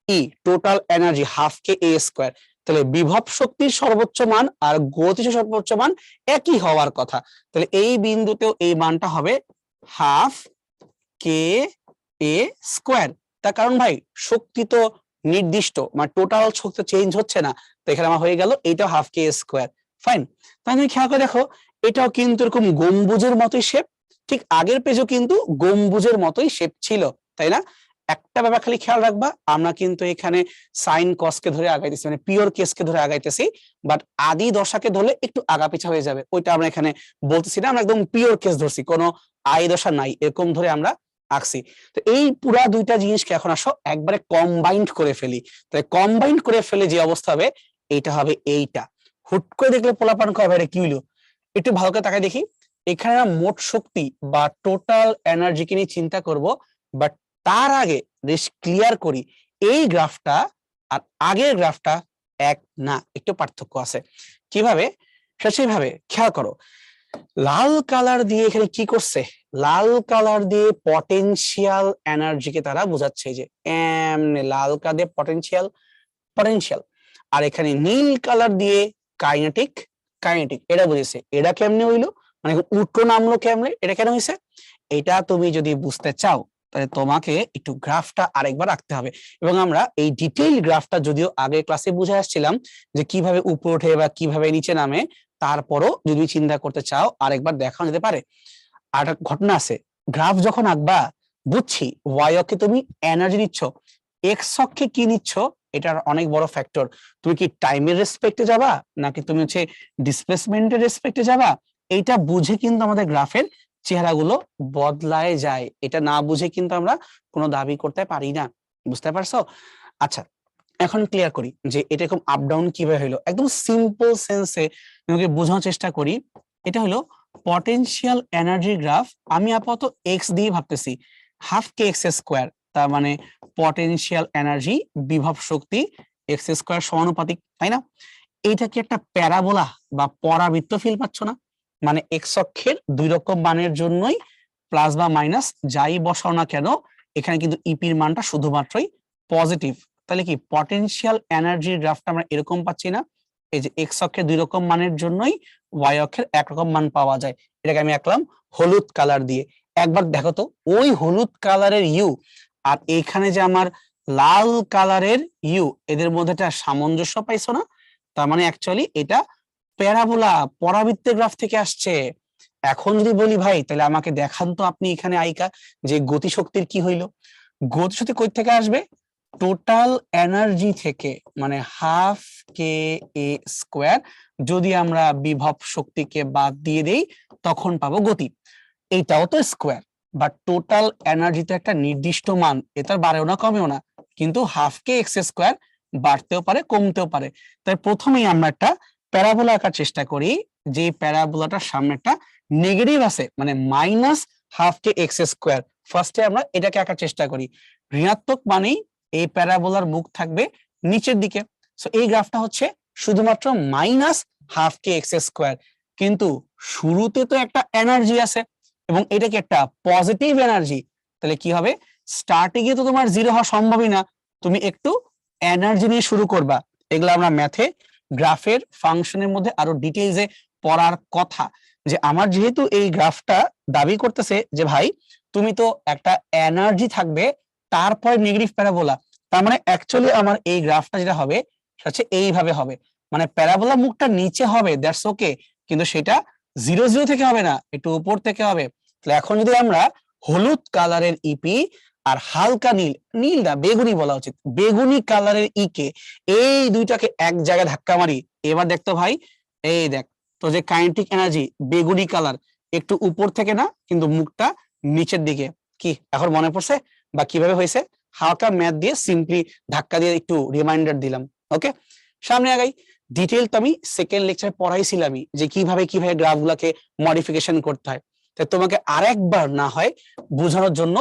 ই টোটাল এনার্জি হাফ কে এ স্কোয়ার। তাহলে বিভব শক্তির সর্বোচ্চ মান আর গতিজ সর্বোচ্চ মান একই হওয়ার কথা। তাহলে এই বিন্দুতেও এই মানটা হবে হাফ কে এ স্কোয়ার। তার কারণ ভাই শক্তি তো নির্দিষ্ট, মানে টোটাল শক্তি চেঞ্জ হচ্ছে না। তো এখানে আমার হয়ে গেল এইটাও হাফ কে স্কোয়ার। ফাইন, তাহলে তুমি খেয়াল করে দেখো এটাও কিন্তু এরকম গম্বুজের মতোই শেপ। ঠিক আগের পেজও কিন্তু গম্বুজের মতোই শেপ ছিল, তাই না? একটা ব্যাপার খালি খেয়াল রাখবা, আমরা কিন্তু এখানে সাইন কসকে ধরে আগাইতেছি, মানে পিওর কেসকে ধরে আগাইতেছি। বাট আদি দশাকে ধরলে একটু আগা পিছা হয়ে যাবে, ওইটা আমরা এখানে বলতেছি না। আমরা একদম পিওর কেস ধরছি, কোনো আই দশা নাই এরকম ধরে আমরা আঁকছি। তো এই পুরা দুইটা জিনিসকে এখন আসো একবারে কম্বাইন্ড করে ফেলি। তাই কম্বাইন্ড করে ফেলে যে অবস্থা হবে এইটা হবে এইটা। হুট করে দেখলে পোলাপান কয় ভাই কি হইলো, একটু ভালো করে তাকাই দেখি। এখানে মোট শক্তি বা টোটাল এনার্জিকে নিয়ে চিন্তা করব। বাট তার আগে বেশ ক্লিয়ার করি, এই গ্রাফটা আর আগের গ্রাফটা এক না, একটু পার্থক্য আছে। কিভাবে, সেইভাবে খেয়াল করো। লাল কালার দিয়ে এখানে কি করছে, লাল কালার দিয়ে পটেনশিয়াল এনার্জিকে তারা বোঝাচ্ছে, যে এমনি লাল কালার দিয়ে পটেনশিয়াল পটেনশিয়াল। আর এখানে নীল কালার দিয়ে কাইনেটিক কাইনেটিক, এটা বুঝেছে। এটা কেমনে হইলো, মানে উল্টো নামলো কেমনে, এটা কেন হয়েছে, এটা তুমি যদি বুঝতে চাও তাহলে তোমাকে একটু গ্রাফটা আরেকবার রাখতে হবে। এবং আমরা এই ডিটেইল গ্রাফটা যদিও আগের ক্লাসে বুঝে আসছিলাম যে কিভাবে উপরে ওঠে বা কিভাবে নিচে নামে, তারপরও যদি চিন্তা করতে চাও আরেকবার দেখানো যেতে পারে। আর একটা ঘটনা আছে, গ্রাফ যখন আঁকবা বুঝছি ওয়াই অক্ষে তুমি এনার্জি নিচ্ছ, এক্স অক্ষে কি নিচ্ছ, এটার অনেক বড় ফ্যাক্টর। তুমি কি টাইমের রেসপেক্টে যাবা নাকি তুমি হচ্ছে ডিসপ্লেসমেন্টের রেসপেক্টে যাবা, এইটা বুঝে কিন্তু আমাদের গ্রাফের চেহারাগুলো বদলায় যায়। এটা না বুঝে কিন্তু আমরা কোনো দাবি করতে পারি না, বুঝতে পারছো? আচ্ছা, এখন ক্লিয়ার করি যে এটা এরকম আপ ডাউন কিভাবে হলো, একদম সিম্পল সেন্সে তোমাকে বোঝানোর চেষ্টা করি। এটা হলো পটেনশিয়াল এনার্জি গ্রাফ। আমি আপাতত এক্স দিয়ে ভাবতেছি, হাফ কে এক্স স্কোয়ার, তার মানে পটেনশিয়াল এনার্জি বিভব শক্তি এক্স স্কোয়ার সমানুপাতিক, তাই না? এইটা কি একটা প্যারাবোলা বা পরাবৃত্ত ফিল পাচ্ছ না? মানে এক্স অক্ষের দুই রকম মানের জন্যই প্লাস বা মাইনাস যাই বসাও না কেন, এখানে কিন্তু ইপির মানটা শুধুমাত্রই পজিটিভ। তাহলে কি পটেনশিয়াল এনার্জির গ্রাফটা আমরা এরকম পাচ্ছি না? এই যে এক্স অক্ষের দুই রকম মানের জন্যই ওয়াই অক্ষের একরকম মান পাওয়া যায়। এটাকে আমি আঁকলাম হলুদ কালার দিয়ে। একবার দেখো তো ওই হলুদ কালারের ইউ আর এইখানে যে আমার লাল কালারের ইউ, এদের মধ্যে একটা সামঞ্জস্য পাইছো না? তার মানে অ্যাকচুয়ালি এটা প্যারাবোলা পরাবৃত্তের গ্রাফ থেকে আসছে। এখন যদি বলি ভাই তাহলে আমাকে দেখান তো আপনি এখানে আইকা যে গতিশক্তির কি হইলো। গতিশক্তি কই থেকে আসবে? টোটাল এনার্জি থেকে, মানে হাফ কে এ স্কোয়ার। যদি আমরা বিভব শক্তিকে বাদ দিয়ে দেই তখন পাবো গতি। এইটাও তো স্কোয়ার, বাট টোটাল এনার্জি তো একটা নির্দিষ্ট মান, এটা বাড়েও না কমেও না, কিন্তু হাফ কে এক্স স্কোয়ার বাড়তেও পারে কমতেও পারে। তাই প্রথমেই আমরা একটা প্যারাবোলা আঁকার চেষ্টা করি, যে প্যারাবোলাটার সামনে একটা নেগেটিভ আছে, মানে minus half K X square. ফার্স্টে আমরা এটাকে আঁকার চেষ্টা করি। ঋণাত্মক মানেই এই প্যারাবোলার মুখ থাকবে নিচের দিকে। সো এই গ্রাফটা হচ্ছে শুধুমাত্র minus half K X square, কিন্তু শুরুতে তো একটা এনার্জি আছে এবং এটা কি একটা পজিটিভ এনার্জি। তাহলে কি হবে? স্টার্টিং এ তো তোমার জিরো হওয়া সম্ভবই না, তুমি একটু এনার্জি নিয়ে শুরু করবা। এগুলো আমরা ম্যাথে গ্রাফের ফাংশনের মধ্যে আরো ডিটেইলসে পড়ার কথা। যে আমার যেহেতু এই গ্রাফটা দাবি করতেছে যে ভাই তুমি তো একটা এনার্জি থাকবে তারপরে নেগেটিভ প্যারাবোলা, তার মানে অ্যাকচুয়ালি আমার এই গ্রাফটা যেটা হবে সেটা হচ্ছে এইভাবে হবে, মানে প্যারাবোলা মুখটা নিচে হবে, দ্যাটস ওকে, কিন্তু সেটা জিরো জিরো থেকে হবে না, একটু উপর থেকে হবে। তাহলে এখন যদি আমরা হলুদ কালারের ইপি আর হালকা নীল, নীল না বেগুনি বলা উচিত, বেগুনি কালারের ই কে, এই দুইটাকে এক জায়গায় ধাক্কা মারি, এবার দেখতো ভাই, এই দেখ তো যে কাইনেটিক এনার্জি বেগুনি কালার একটু উপর থেকে না, কিন্তু মুখটা নিচের দিকে। কি এখন মনে পড়ছে বা কিভাবে হয়েছে? হালকা ম্যাথ দিয়ে সিম্পলি ধাক্কা দিয়ে একটু রিমাইন্ডার দিলাম। ওকে, সামনে আগাই। ডিটেল তো আমি সেকেন্ড লেকচারে পড়াইছিলামই যে কিভাবে কিভাবে গ্রাফ গুলাকে মডিফিকেশন করতে হয়। তাই তোমাকে আরেকবার না হয় বোঝানোর জন্য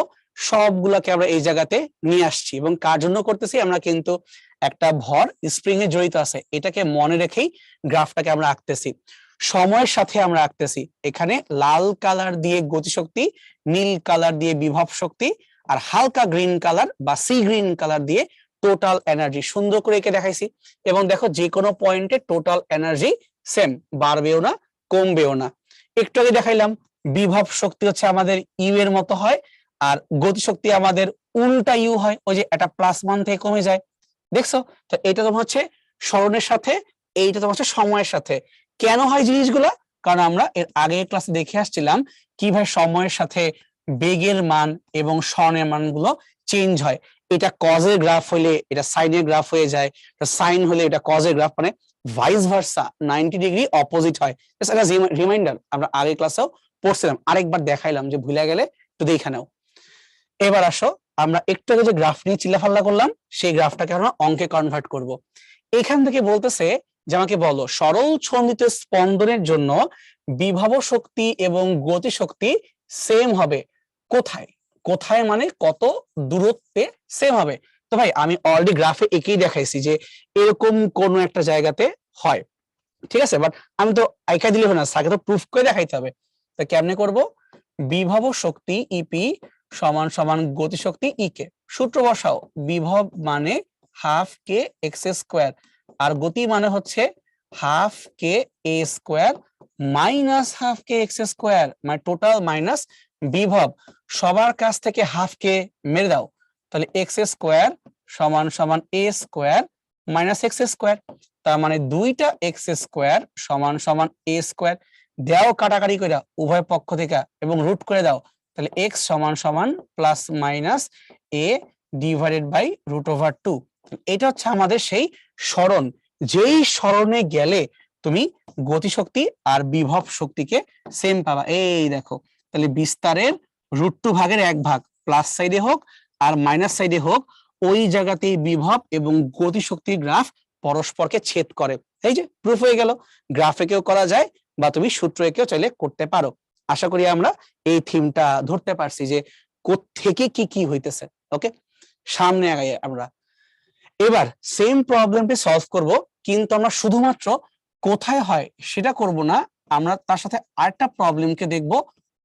সবগুলাকে আমরা এই জায়গাতে নিয়ে আসছি। এবং কার জন্য করতেছি? আমরা কিন্তু একটা ভর স্প্রিং এ জড়িত আছে, এটাকে মনে রেখেই গ্রাফটাকে আমরা আঁকতেছি, সময়ের সাথে আমরা আঁকতেছি। এখানে লাল কালার দিয়ে গতিশক্তি, নীল কালার দিয়ে বিভব শক্তি, আর হালকা গ্রিন কালার বা সি গ্রিন কালার দিয়ে টোটাল এনার্জি সুন্দর করে এঁকে দেখাইছি। এবং দেখো যে কোনো পয়েন্টে টোটাল এনার্জি সেম, বাড়বেও না কমবেও না। একটু আগে দেখাইলাম বিভব শক্তি হচ্ছে আমাদের ইউ এর মতো হয়, আর গতিশক্তি আমাদের উল্টা ইউ হয়, ওই যে একটা প্লাস মান থেকে কমে যায়, দেখছো? তো এটা তোমার হচ্ছে স্মরণের সাথে, এইটা তোমার হচ্ছে সময়ের সাথে। কেন হয় জিনিসগুলা? কারণ আমরা এর আগে ক্লাসে দেখে আসছিলাম কিভাবে সময়ের সাথে বেগের মান এবং স্মরণের মানগুলো চেঞ্জ হয়। এটা কজের গ্রাফ হলে এটা সাইনের গ্রাফ হয়ে যায়, সাইন হলে এটা কজের গ্রাফ, মানে ভাইস ভার্সা 90 ডিগ্রি অপোজিট হয়। একটা রিমাইন্ডার আমরা আগে ক্লাসেও পড়ছিলাম, আরেকবার দেখাইলাম, যে ভুলে গেলে একটু দেখে নাও। এবার আসো আমরা একটু আগে যে গ্রাফ নিয়ে চিল্লাফাল্লা করলাম সেই গ্রাফটাকে আমরা অঙ্কে কনভার্ট করব। এখান থেকে বলতেছে যে আমাকে বলো সরল ছন্দিত স্পন্দনের জন্য বিভব শক্তি এবং গতি শক্তি সেম হবে কোথায়? কোথায় মানে কত দূরত্বে সেম হবে? তো ভাই আমি অলরেডি গ্রাফে এঁকেই দেখাইছি যে এরকম কোন একটা জায়গাতে হয়, ঠিক আছে, বাট আমি তো আইকা দিলে হবে না, স্যারকে তো প্রুফ করে দেখাইতে হবে। তা কেমনে করব? বিভব শক্তি ইপি সমান সমান গতি শক্তি ই কে, সূত্র বসাও। বিভব মানে হাফ কে এক্স স্কোয়ার, আর গতি মানে হচ্ছে হাফ কে এ square minus half K X square, মানে টোটাল মাইনাস বিভব। সবার কাছ থেকে হাফ কে মেরে দাও, তাহলে এক্স স্কোয়ার সমান সমান A square minus X square, তার মানে দুইটা এক্স স্কোয়ার সমান সমান এ স্কোয়ার। দেও কাটাকাটি করে উভয় পক্ষ থেকে এবং রুট করে দাও, তাহলে এক্স সমান সমান plus minus A divided by root over 2। এটা হচ্ছে আমাদের সেই সরণ, যেই সরণে গেলে তুমি গতিশক্তি আর বিভব শক্তিকে সেম পাবা। এই দেখো, তাহলে বিস্তারের √2 ভাগের 1 ভাগ, প্লাস সাইডে হোক আর মাইনাস সাইডে হোক, ওই জায়গাতেই বিভব এবং গতিশক্তির গ্রাফ পরস্পরকে ছেদ করে। এই যে প্রুফ হয়ে গেল, গ্রাফ এঁকেও করা যায় বা তুমি সূত্র এঁকেও চাইলে করতে পারো। আশা করি আমরা এই থিমটা ধরতে পারছি যে কোত্থেকে কি কি হইতেছে। ওকে, সামনে আগাই আমরা। এবার সেম প্রবলেমটি সলভ করব, কিন্তু আমরা শুধুমাত্র কোথায় হয় সেটা করব না, আমরা তার সাথে আরেকটা প্রবলেমকে দেখব।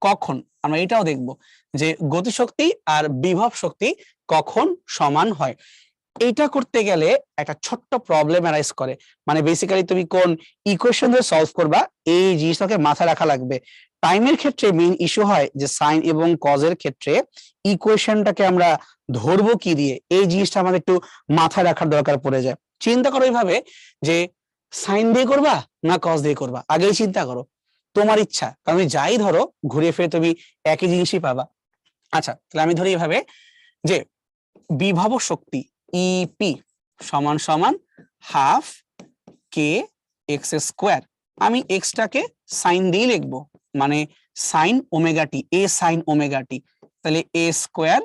কখন? আমরা এটাও দেখব যে গতিশক্তি আর বিভব শক্তি কখন সমান হয়। এইটা করতে গেলে একটা ছোট্ট প্রবলেম অ্যারাইজ করে, মানে বেসিক্যালি তুমি কোন ইকুয়েশন দিয়ে সলভ করবা এই জিনিসটাকে মাথায় রাখা লাগবে। টাইমের ক্ষেত্রে মেইন ইস্যু হয় যে সাইন এবং কজের ক্ষেত্রে ইকুয়েশনটাকে আমরা ধরবো কি দিয়ে, এই জিনিসটা আমাদের একটু মাথায় রাখার দরকার পড়ে যায়। চিন্তা করো এইভাবে যে সাইন দিয়ে করবা না কস দিয়ে করবা, আগেই চিন্তা করো, তোমার ইচ্ছা, কারণ যাই ধরো ঘুরে ফিরে তুমি একই জিনিসই পাবা। আচ্ছা, তাহলে আমি ধরি এভাবে যে বিভব শক্তি ইপি সমান সমান হাফ কে এক্স স্কোয়ার। আমি এক্সটাকে সাইন দিয়ে লিখবো, মানে সাইন ওমেগা টি, এ সাইন ওমেগা টি। তাহলে এ square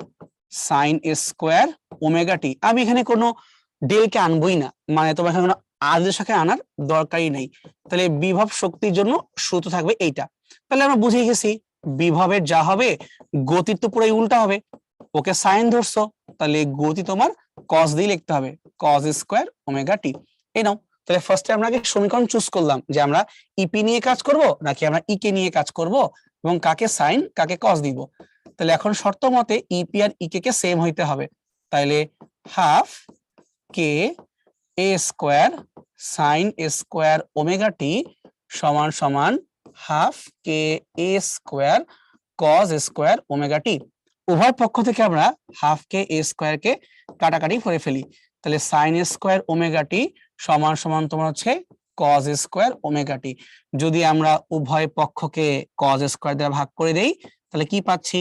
sine square omega t. আমি এখানে কোনো ডেলকে আনবই না, মানে তোমার এখানে কোনো আদের সাথে আনার দরকারই নেই। তাহলে বিভব শক্তির জন্য সূত্র থাকবে এইটা। তাহলে আমরা বুঝে গেছি বিভবের যা হবে গতির তো পুরোই উল্টা হবে। ওকে সাইন ধরছো, তাহলে গতি তোমার কস দিয়ে লিখতে হবে, কস স্কোয়ার ওমেগা টি। এই নাও। তাহলে ফার্স্টে আমরা আগে সমীকরণ চুজ করলাম যে আমরা ইপি নিয়ে কাজ করব নাকি আমরা ইকে নিয়ে কাজ করব এবং কাকে সাইন কাকে কস দিব। তাহলে এখন শর্ত মতে ইপি আর ইকে কে সেম হইতে হবে। তাহলে হাফ কে এ square sine square omega t সমান সমান হাফ কে এ square cos square omega t. উভয় পক্ষ থেকে আমরা হাফ কে এ স্কোয়ার কে কাটাকাটি করে ফেলি। তাহলে সাইন স্কোয়ার ওমেগা টি সমান সমান তোমার হচ্ছে কস স্কোয়ার ওমেগা টি। যদি আমরা উভয় পক্ষকে কস স্কোয়ার দ্বারা ভাগ করে দেই তাহলে কি পাচ্ছি,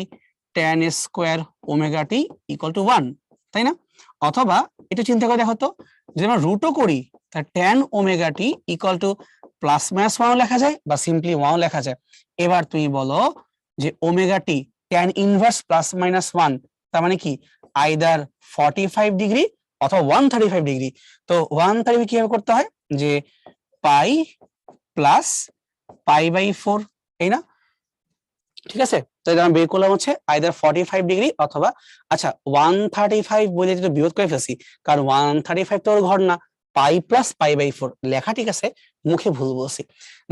tan square omega T equal to 1, তাই না? অথবা এটা চিন্তা করে দেখো তো, যদি আমরা রুটও করি তাহলে tan omega T equal to plus minus 1 লেখা যায় বা সিম্পলি 1 লেখা যায়। এবার তুমি বলো যে omega t tan inverse plus minus 1, তার মানে কি আইদার 45 ডিগ্রি অথবা 135 ডিগ্রি। তো 135 কিভাবে করতে হয়, যে পাই প্লাস পাই বাই 4, এই না? ঠিক আছে, তাহলে আমি বের করলাম হচ্ছে আইদার 45 ডিগ্রি অথবা, আচ্ছা 135 বলে যেটা বিয়োগ করে ফেলছি, কারণ 135 তো ওর ঘর না, পাই প্লাস পাই বাই 4 লেখা ঠিক আছে, মুখে ভুল বলছি।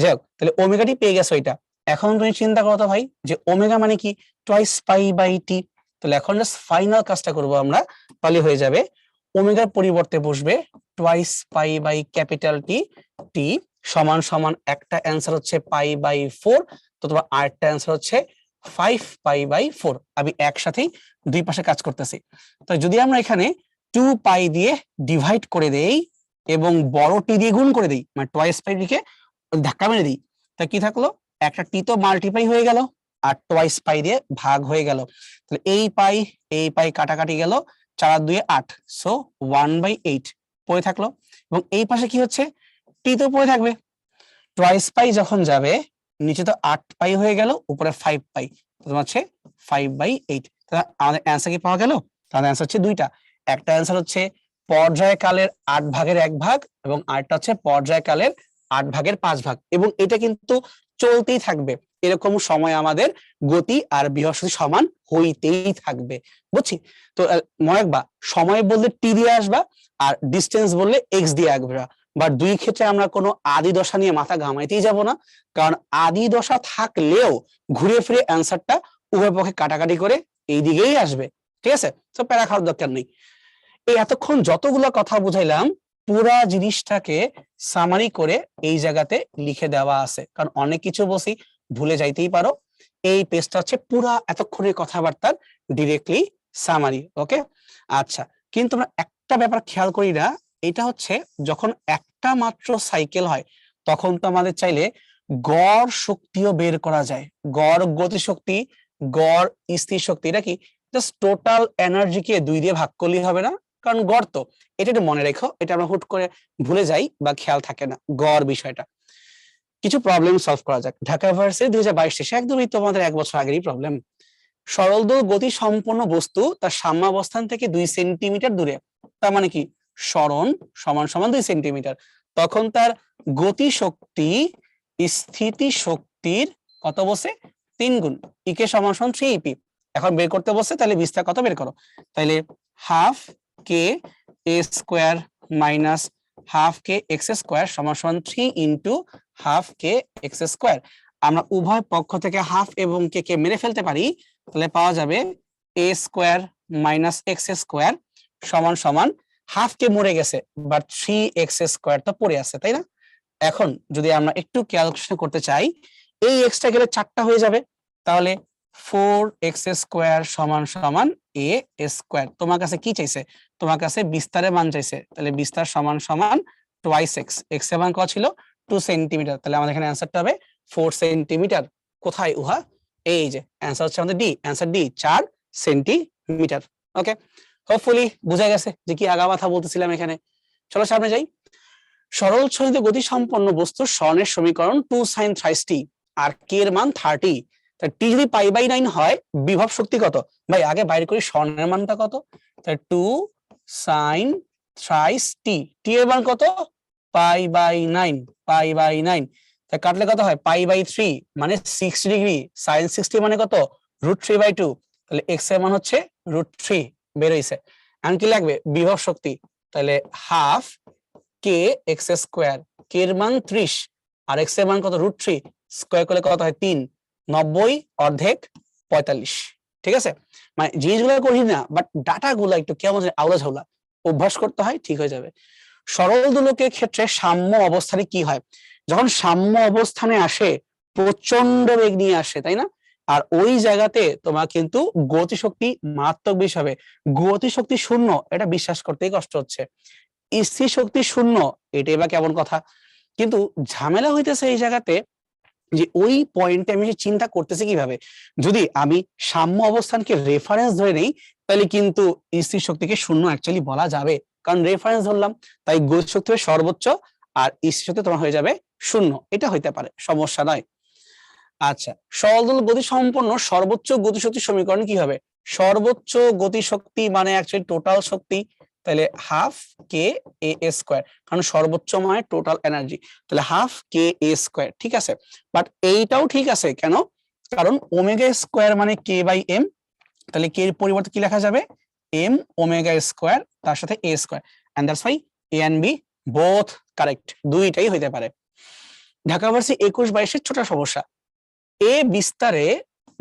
যাই হোক, তাহলে ওমেগাটি পেয়ে গেছো এটা। এখন তুমি চিন্তা করো তো ভাই যে ওমেগা মানে কি, টুয়াইস পাই বাই টি। তাহলে এখন জাস্ট ফাইনাল কাজটা করবো আমরা, তাহলে হয়ে যাবে ওমেগার পরিবর্তে বসবে twice pi by capital T, T সমান সমান একটা অ্যান্সার হচ্ছে পাই বাই 4, তো তোমার আরেকটা অ্যান্সার হচ্ছে 5 পাই বাই 4। আমি একসাথেই দুই পাশে কাজ করতেছি। তো যদি আমরা এখানে 2 পাই দিয়ে ডিভাইড করে দেই এবং বড় টি দিয়ে গুণ করে দিই, মানে টুয়াইস পাই কে ধাক্কা মেরে দিই, তা কি থাকলো, একটা টি তো মাল্টিপ্লাই হয়ে গেল আর টুয়াইস পাই দিয়ে ভাগ হয়ে গেল। তাহলে এই পাই কাটাকাটি গেল, 4 আর 2 8, সো 1/8 পড়ে থাকলো। এবং এই পাশে কি হচ্ছে, টি তো পড়ে থাকবে, টুয়াইস পাই যখন যাবে নিচে তো 8 পাই হয়ে গেল, উপরে 5 পাই, তোমার হচ্ছে 5/8। তাহলে আমাদের অ্যান্সার কি পাওয়া গেল, তাহলে অ্যান্সার হচ্ছে দুইটা, একটা অ্যান্সার হচ্ছে পর্যায়কালের 8 ভাগের 1 ভাগ এবং আরেকটা হচ্ছে পর্যায়কালের 8 ভাগের 5 ভাগ। এবং এটা কিন্তু চলতেই থাকবে, এরকম সময় আমাদের গতি আর বৃহস্পতি সমান হইতেই থাকবে, বুঝছি? তো মনে রাখবা, সময় বললে টি দিয়ে আসবা আর ডিস্টেন্স বললে এক্স দিয়ে আসবা। বা দুই ক্ষেত্রে আমরা কোনো আদি দশা নিয়ে মাথা ঘামাইতেই যাব না, কারণ আদি দশা থাকলেও ঘুরে ফিরে অ্যান্সারটা উভয় পক্ষে কাটাকাটি করে এই দিকেই আসবে। ঠিক আছে, তো প্যারা খাওয়ার দরকার নেই। এই এতক্ষণ যতগুলো কথা বুঝাইলাম পুরা জিনিসটাকে সামারি করে এই জায়গাতে লিখে দেওয়া আছে, কারণ অনেক কিছু বসি ভুলে যাইতেই পারো। এই পেজটা হচ্ছে পুরা এতক্ষণের কথাবার্তার ডিরেক্টলি সামারি। ওকে, আচ্ছা, কিন্তু আমরা একটা ব্যাপার খেয়াল করি না, এটা হচ্ছে যখন একটা মাত্র সাইকেল হয় তখন তো আমাদের চাইলে গড় শক্তিও বের করা যায়, গড় গতিশক্তি, গড় স্থির শক্তি। এটা কি জাস্ট টোটাল এনার্জিকে 2 দিয়ে ভাগ করলেই হবে না, কারণ গড় তো, এটা একটু মনে রেখো, এটা আমরা হুট করে ভুলে যাই বা খেয়াল থাকে না গড় বিষয়টা। কিছু প্রবলেম সলভ করা যাক। ঢাকা ভার্সিটি 2022 শেষে, একদমই তোমাদের 1 বছর আগেরই প্রবলেম। সরল দোলক গতি সম্পন্ন বস্তু তার সাম্যাবস্থান থেকে 2 সেন্টিমিটার দূরে, তার মানে কি সরণ সমান সমান 2 সেন্টিমিটার, তখন তার গতি শক্তি স্থিতি শক্তির কত বসে 3 গুণ, ইকে সমান সমান 3 ইপি। এখন বের করতে বসে, তাহলে বিস্তার কত বের করো, তাহলে হাফ কে এ square minus half K X square সমান সমান 3 into half K X square. আমরা উভয় পক্ষ থেকে হাফ এবং কে কে মেরে ফেলতে পারি, তাহলে পাওয়া যাবে এ স্কোয়ার মাইনাস এক্স স্কোয়ার সমান সমান হাফ কে মরে গেছে, বাট 3x স্কোয়ার তো পড়ে আছে, তাই না? এখন যদি আমরা একটু ক্যালকুলেশন করতে চাই, এই এক্সটা গেলে 4টা হয়ে যাবে, তাহলে 4x স্কোয়ার সমান সমান এ স্কোয়ার। তোমার কাছে কি চাইছে, তোমার কাছে বিস্তারের মান চাইছে, তাহলে বিস্তার সমান সমান টোয়াইস এক্স, এক্স এর মান কত ছিল 2 সেন্টিমিটার, তাহলে আমাদের এখানে অ্যান্সারটা হবে 4 সেন্টিমিটার। কোথায় উহা? এই যে অ্যান্সার হচ্ছে আমাদের ডি, অ্যান্সার ডি 4 সেন্টিমিটার। ওকে, হোপফুলি বোঝা গেছে যে কি আগা মাথা বলতেছিলাম এখানে। চলো সামনে যাই। সরল চলিত গতি সম্পন্ন বস্তুর স্বর্ণের সমীকরণ 2 sin thrice t আর কে এর মান 30, তা টি যদি π/9 হয় বিভব শক্তি কত? ভাই আগে বাইর করি স্বর্ণের মানটা কত, তাহলে 2 sin thrice t, টি এর মান কত π/9, π/9, তা কাটলে কত হয় π/3 মানে 60 ডিগ্রি, sin 60 মানে কত √3/2, তাহলে x এর মান হচ্ছে √3 বের হইছে। আর কি লাগবে বিভব শক্তি, তাহলে হাফ কে এক্স স্কোয়ার, কে এর মান 30 আর এক্স এর মান কত √3, স্কোয়ার করলে কত হয় 3, 90 অর্ধেক 45। ঠিক আছে, মানে জিনিসগুলো করি না বাট ডাটা গুলো একটু কেমন আউলা ঝাউলা, অভ্যাস করতে হয় ঠিক হয়ে যাবে। সরল দোলকের ক্ষেত্রে সাম্য অবস্থানে কি হয়? যখন সাম্য অবস্থানে আসে প্রচন্ড বেগ নিয়ে আসে, তাই না? আর ওই জায়গাতে তোমার কিন্তু গতিশক্তি মারাত্মক বেশি হবে। গতিশক্তি শূন্য এটা বিশ্বাস করতেই কষ্ট হচ্ছে, স্থির শক্তি শূন্য এটাই বা কেমন কথা। কিন্তু ঝামেলা হইতেছে এই জায়গাতে যে ওই পয়েন্টে আমি চিন্তা করতেছি কিভাবে, যদি আমি সাম্য অবস্থানকে রেফারেন্স ধরে নেই তাহলে কিন্তু স্থির শক্তিকে শূন্য অ্যাকচুয়ালি বলা যাবে, কারণ রেফারেন্স ধরলাম, তাই গতি শক্তি হবে সর্বোচ্চ আর স্থির শক্তি তোমার হয়ে যাবে শূন্য, এটা হইতে পারে, সমস্যা নয়। আচ্ছা, সরল দোলক গতি সম্পন্ন সর্বোচ্চ গতিশক্তির সমীকরণ কি হবে? সর্বোচ্চ গতিশক্তি মানে অ্যাকচুয়ালি টোটাল শক্তি, তাহলে হাফ কে এ স্কোয়ার, কারণ সর্বোচ্চ মানে টোটাল এনার্জি, তাহলে হাফ কে এ স্কোয়ার। ঠিক আছে, বাট এইটাও ঠিক আছে কেন? কারণ ওমেগা স্কোয়ার মানে কে বাই এম, তাহলে কে এর পরিবর্তে কি লেখা যাবে এম ওমেগা স্কোয়ার তার সাথে A square, and that's why A and B both correct, দুইটাই হইতে পারে। ঢাকা ভার্সিটি 21-22 ছোট সমস্যা, এ বিস্তারে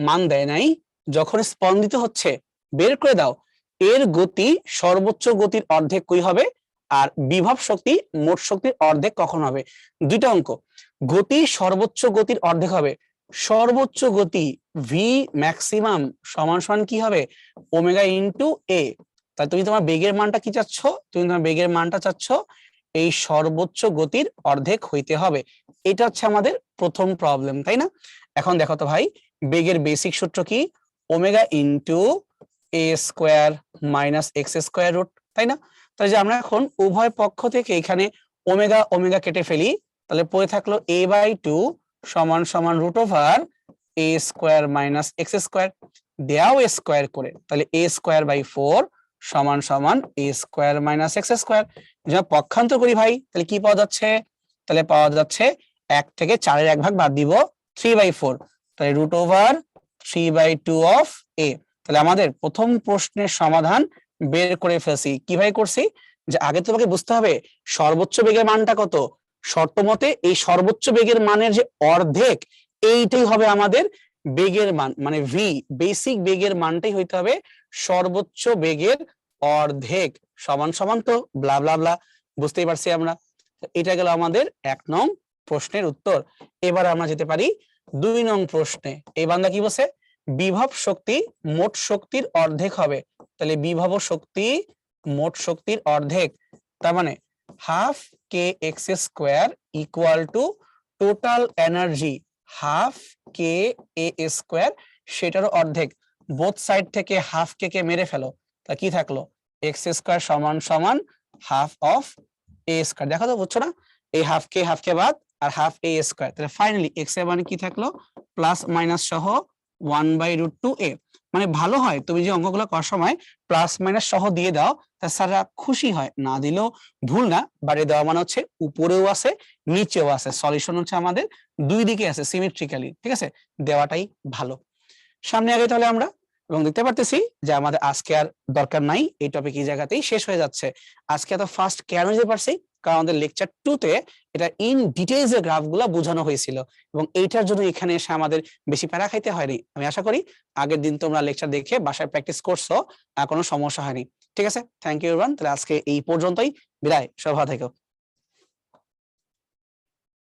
মান দেয় নাই, যখন স্পন্দিত হচ্ছে বের করে দাও এর গতি সর্বোচ্চ গতির অর্ধেক কই হবে আর বিভব শক্তি মোট শক্তির অর্ধেক কখন হবে। দুইটা অঙ্ক, গতি সর্বোচ্চ গতির অর্ধেক হবে, সর্বোচ্চ গতি ভি ম্যাক্সিমাম সমান সমান কি হবে ওমেগা ইনটু এ, তাই তুমি তোমার বেগের মানটা কি চাচ্ছ, তুমি তোমার বেগের মানটা চাচ্ছ এই সর্বোচ্চ গতির অর্ধেক হইতে হবে। এটা হচ্ছে আমাদের প্রথম প্রবলেম, তাই না? এখন দেখো তো ভাই, বেগের বেসিক সূত্র কি omega into A square minus X square root, তাই না? তাই যে আমরা এখন উভয় পক্ষ থেকে এখানে ওমেগা ওমেগা কেটে ফেলি, তাহলে পড়ে থাকলো a/2 সমান সমান √ওভার A square minus X square, দেয়াও স্কোয়ার করে, তাহলে a স্কোয়ার বাই 4 সমান সমান A square minus X square. যা পক্ষান্তর করি ভাই তাহলে কি পাওয়া যাচ্ছে, তাহলে পাওয়া যাচ্ছে 1 থেকে 4-এর 1 ভাগ বাদ দিব 3/4, তাহলে √ওভার 3/2 অফ এ। তাহলে আমাদের প্রথম প্রশ্নের সমাধান বের করে ফেলছি। কিভাবে করছি, যে আগে তোমাকে বুঝতে হবে সর্বোচ্চ বেগের মানটা কত, শর্ত মতে এই সর্বোচ্চ বেগের মানের যে অর্ধেক এইটাই হবে আমাদের বেগের মান, মানে ভি বেসিক বেগের মানটাই হইতে হবে সর্বোচ্চ বেগের অর্ধেক, সমান সমান তো ব্লা ব্লা ব্লা, বুঝতেই পারছি আমরা। এটা গেল আমাদের 1 নং প্রশ্নের উত্তর। এবার আমরা যেতে পারি 2 নং প্রশ্নে। এই বান্দা কি বলছে, বিভব শক্তি মোট শক্তির অর্ধেক হবে, তাহলে বিভব শক্তি মোট শক্তির অর্ধেক, তার মানে half K X square equal to total energy half K A square, সেটারও অর্ধেক, বোথ সাইড থেকে হাফ কে কে মেরে ফেলো, তা কি থাকলো এক্স স্কোয়ার সমান সমান হাফ অফ এ স্কোয়ার। দেখো তো বুঝছো না, এই হাফ কে বাদ আর হাফ এ স্কোয়ার, তাহলে ফাইনালি এক্স এর মানে কি থাকলো প্লাস মাইনাস সহ 1/√2a। মানে ভালো হয় তুমি যে অঙ্কগুলো করার সময় প্লাস মাইনাস সহ দিয়ে দাও, তা স্যাররা খুশি হয়, না দিলেও ভুল না, বাড়িয়ে দেওয়া মানে হচ্ছে উপরেও আছে নিচেও আছে, সলিউশন হচ্ছে আমাদের দুই দিকে আছে সিমেট্রিক্যালি, ঠিক আছে, দেওয়াটাই ভালো। সামনে আগে তাহলে আমরা, এবং দেখতে পারতেছি যে আমাদের আজকে আর দরকার নাই, এই টপিক এই জায়গাতেই শেষ হয়ে যাচ্ছে। আজকে এত ফাস্ট কেন যেতে পারছি, কারণ আমাদের লেকচার 2 তে এটা ইন ডিটেইলস এর গ্রাফগুলো বোঝানো হয়েছিল, এবং এইটার জন্য এখানে এসে আমাদের বেশি প্যারা খাইতে হয়নি। আমি আশা করি আগের দিন তোমরা লেকচার দেখে বাসায় প্র্যাকটিস করছো, আর কোনো সমস্যা হয়নি। ঠিক আছে, থ্যাংক ইউ এভরিওয়ান, তাহলে আজকে এই পর্যন্তই, বিদায়, সব ভালো থেকো।